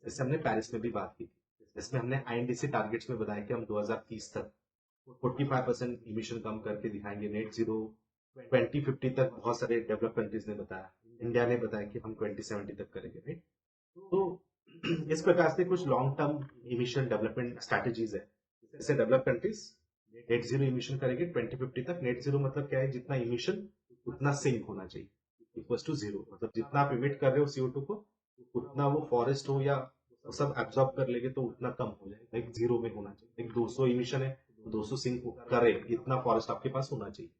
जैसे हमने पेरिस में भी बात की थी, जिसमें हमने आईएनडीसी टारगेट्स में बताया कि हम 2030 तक 45% इमिशन कम करके दिखाएंगे, नेट जीरो 2050 तक बहुत सारे डेवलप कंट्रीज ने बताया, इंडिया ने बताया कि हम 2070 तक करेंगे, राइट। तो इस प्रकार से कुछ long term emission development strategies है। जैसे develop countries net zero emission करेंगे 2050 तक। नेट जीरो मतलब क्या है, जितना इमिशन उतना सिंक होना चाहिए, इक्वल टू जीरो, मतलब जितना आप इमिट कर रहे हो CO2 को उतना वो फॉरेस्ट हो या वो सब एब्जॉर्ब कर लेंगे तो उतना कम हो जाएगा, लाइक जीरो में होना चाहिए। एक 200 इमिशन है, 200 सिंक करे इतना फॉरेस्ट आपके पास होना चाहिए।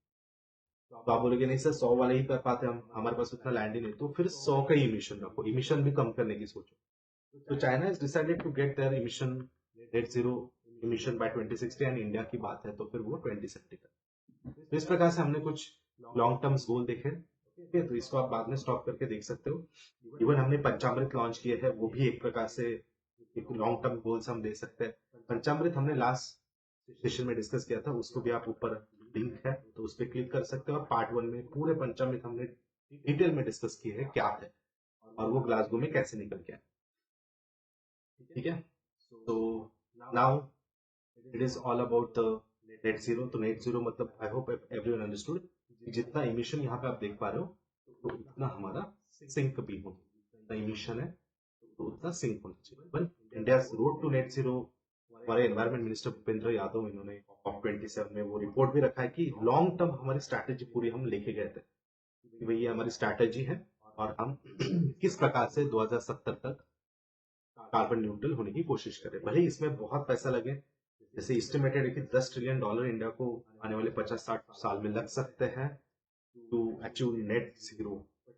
तो आप बोलोगे नहीं सर 100 वाले ही कर पाते हम, हमारे पास उतना लैंड ही नहीं, तो फिर 100 का ही इमिशन रखो, इमिशन भी कम करने की सोचो। तो China is decided to get their emission net zero emission by 2060 and India की बात है तो फिर वो 2070 तक। तो इस प्रकार से हमने कुछ लॉन्ग टर्म्स गोल देखे, तो इसको आप बाद में स्टॉप करके देख सकते हो। इवन हमने पंचामृत लॉन्च किए हैं, वो भी एक प्रकार से एक लॉन्ग टर्म गोल्स हम दे सकते हैं। पंचामृत हमने लास्ट सेशन में डिस्कस किया था, उसको भी आप ऊपर लिंक है तो उस पर क्लिक कर सकते हो। और पार्ट 1 में पूरे पंचामृत हमने डिटेल में डिस्कस किए हैं क्या है और वो ग्लासगो में कैसे निकल गया, ठीक है। तो now it is all about the net zero. तो नेट जीरो मतलब आई होप एवरीवन अंडरस्टूड, जितना इमिशन यहाँ पे आप देख पा रहे हो तो उतना हमारा सिंक भी हो, जितना इमिशन है तो उतना सिंक होना चाहिए। But India road to net zero, हमारे एनवायरमेंट मिनिस्टर भूपेंद्र यादव इन्होंने COP27 में वो रिपोर्ट भी रखा है कि लॉन्ग टर्म हमारी स्ट्रैटेजी पूरी हम लेके गए थे कि भाई ये हमारी स्ट्रैटेजी है और हम किस प्रकार से 2070 तक कार्बन न्यूट्रल होने की कोशिश करें। भले इसमें बहुत पैसा लगे, जैसे एस्टिमेटेड है कि $10 ट्रिलियन इंडिया को आने वाले 50-60 साल में लग सकते हैं to achieve net zero,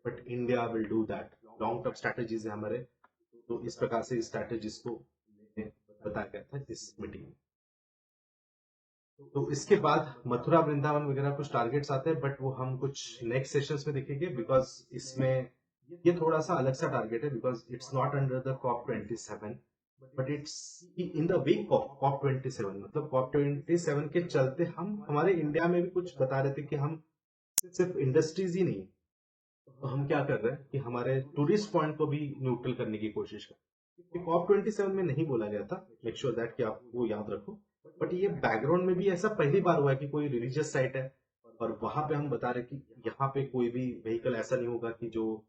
but India will do that. Long term strategies है हमारे, तो इस प्रकार से स्ट्रैटेजीज को बताया गया था इस मीटिंग में। तो इसके बाद मथुरा वृंदावन वगैरह कुछ टारगेट्स आते हैं, बट वो हम कुछ नेक्स्ट सेशंस में देखेंगे, बिकॉज इसमें ये थोड़ा सा अलग सा टारगेट है, because it's not under the COP27 but it's in the wake of COP27। मतलब COP27 के चलते हम हमारे इंडिया में भी कुछ बता रहे थे कि हम सिर्फ इंडस्ट्रीज ही नहीं, तो हम क्या कर रहे हैं कि हमारे टूरिस्ट पॉइंट को भी न्यूट्रल करने की कोशिश कर। COP27 में नहीं बोला गया था, मेक श्योर दैट कि आप वो याद रखो, बट ये बैकग्राउंड में भी ऐसा पहली बार हुआ है कि कोई रिलीजियस साइट है और वहां पे हम बता रहे कि यहाँ पे कोई भी व्हीकल ऐसा नहीं होगा कि जो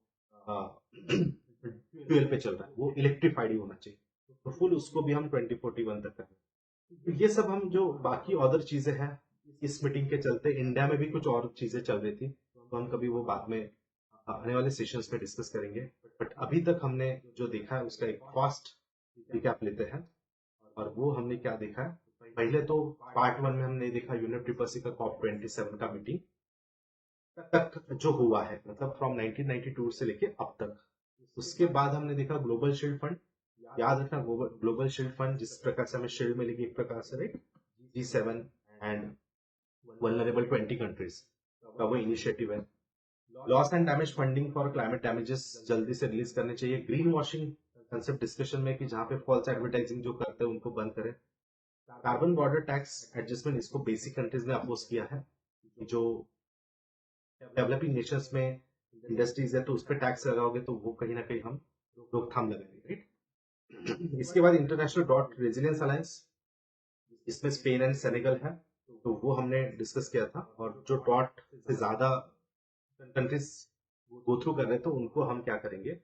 फ्यूल पे चल रहा है, वो इलेक्ट्रिफाइड ही होना चाहिए। तो फुल उसको भी हम 2041 तक करें। तो ये सब हम जो बाकी अदर चीजें हैं इस मीटिंग के चलते, इंडिया में भी कुछ और चीजें चल रही थी, तो हम कभी वो बाद में आने वाले सेशंस में डिस्कस करेंगे। बट अभी तक हमने जो देखा है उसका एक फास्ट रिकैप लेते हैं। और वो हमने क्या देखा है, पहले तो पार्ट 1 में हमने देखा यूनिट का COP27 का मीटिंग तक जो हुआ है, मतलब फ्रॉम 1992 से लेके अब तक। उसके बाद हमने देखा ग्लोबल शील्ड फंड, याद रखना ग्लोबल शील्ड फंड जिस प्रकार से हमें शील्ड मिलेगी एक प्रकार से, right, G7 and vulnerable 20 countries का वो इनिशिएटिव है। Loss and damage funding for climate damages जल्दी से रिलीज करने चाहिए। ग्रीन वॉशिंग कंसेप्ट डिस्कशन में कि जहां पे फॉल्स एडवर्टाइजिंग जो करते हैं उनको बंद करें। कार्बन बॉर्डर टैक्स एडजस्टमेंट, इसको बेसिक कंट्रीज ने अपोज किया है। जो डेवलपिंग नेशंस में इंडस्ट्रीज है तो उस पर टैक्स लगाओगे तो वो कहीं ना कहीं हम रोकथाम लगाएंगे, राइट। इसके बाद इंटरनेशनल ड्रॉट रेजिलियंस अलायंस, इसमें स्पेन एंड सेनेगल है, तो वो हमने डिस्कस किया था। और जो ड्रॉट से ज्यादा कंट्रीज गो थ्रू कर रहे हैं तो उनको हम क्या करेंगे,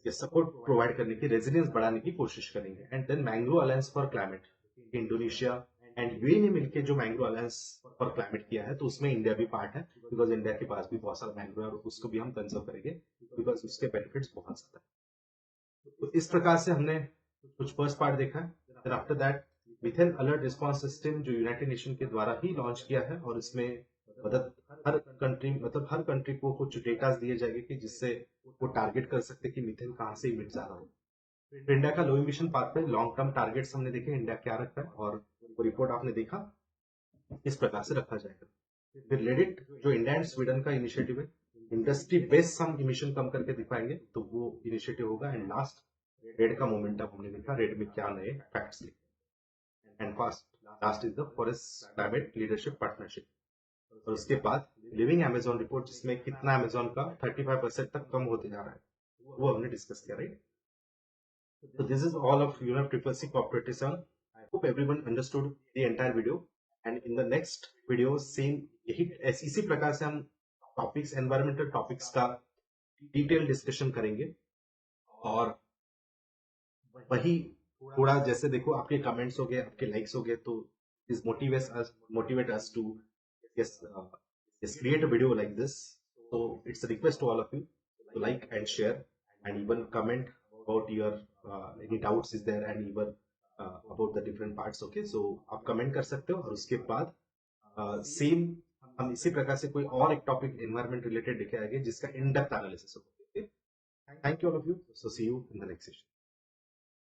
सपोर्ट प्रोवाइड करने की, रेजिलियंस बढ़ाने की कोशिश करेंगे। And then mangrove alliance for climate, Indonesia and UAE ने मिलकर जो मैंग्रो अलायंस फॉर क्लाइमेट किया है, तो उसमें इंडिया भी पार्ट है, बिकॉज इंडिया के पास भी बहुत सारा मैंग्रो है और उसको भी हम कंजर्व करेंगे बिकॉज उसके बेनिफिट्स बहुत ज्यादा है। तो इस प्रकार से हमने कुछ फर्स्ट पार्ट देखा है। After that methane alert response system जो यूनाइटेड नेशन के द्वारा ही लॉन्च किया है और इसमें मतलब हर कंट्री को कुछ डेटा दिए जाएंगे कि जिससे वो टारगेट कर सकते कि मीथेन कहाँ से इमिट ज्यादा हो। तो इंडिया का low emission pathway long term targets हमने देखे इंडिया क्या रखता है और वो रिपोर्ट आपने देखा इस प्रकार से रखा जाएगा। फिर रेडिट जो इंडिया एंड स्वीडन का इनिशिएटिव है, इंडस्ट्री बेस्ड हम इमिशन कम करके दिखाएंगे तो वो इनिशिएटिव होगा। एंड लास्ट रेड का मोमेंटम हमने देखा, रेड में क्या नए फैक्ट्स लिखे। And fast last is the forest climate leadership partnership. और उसके बाद लिविंग अमेजोन रिपोर्ट जिसमें कितना अमेजोन का 35% तक कम होते जा रहा है वो हमने डिस्कस किया, right. So this is all of UNEP CCC COP27. I hope everyone understood the entire video. And in the next video, same इसी प्रकार से हम टॉपिक्स एनवायरमेंटल टॉपिक्स का डिटेल डिस्कशन करेंगे। और वही थोड़ा जैसे देखो आपके कमेंट्स हो गए, आपके लाइक्स हो गए, तो this motivate us to yes create a video like this. So it's a request to all of you to like and share and even comment about your any doubts is there and even about the different parts. Okay, so आप comment कर सकते हो और उसके बाद same हम इसी प्रकार से कोई और एक टॉपिक एनवायरमेंट रिलेटेड लेके आएंगे जिसका इन डेप्थ एनालिसिस होगा। Thank you all of you, so see you in the next session.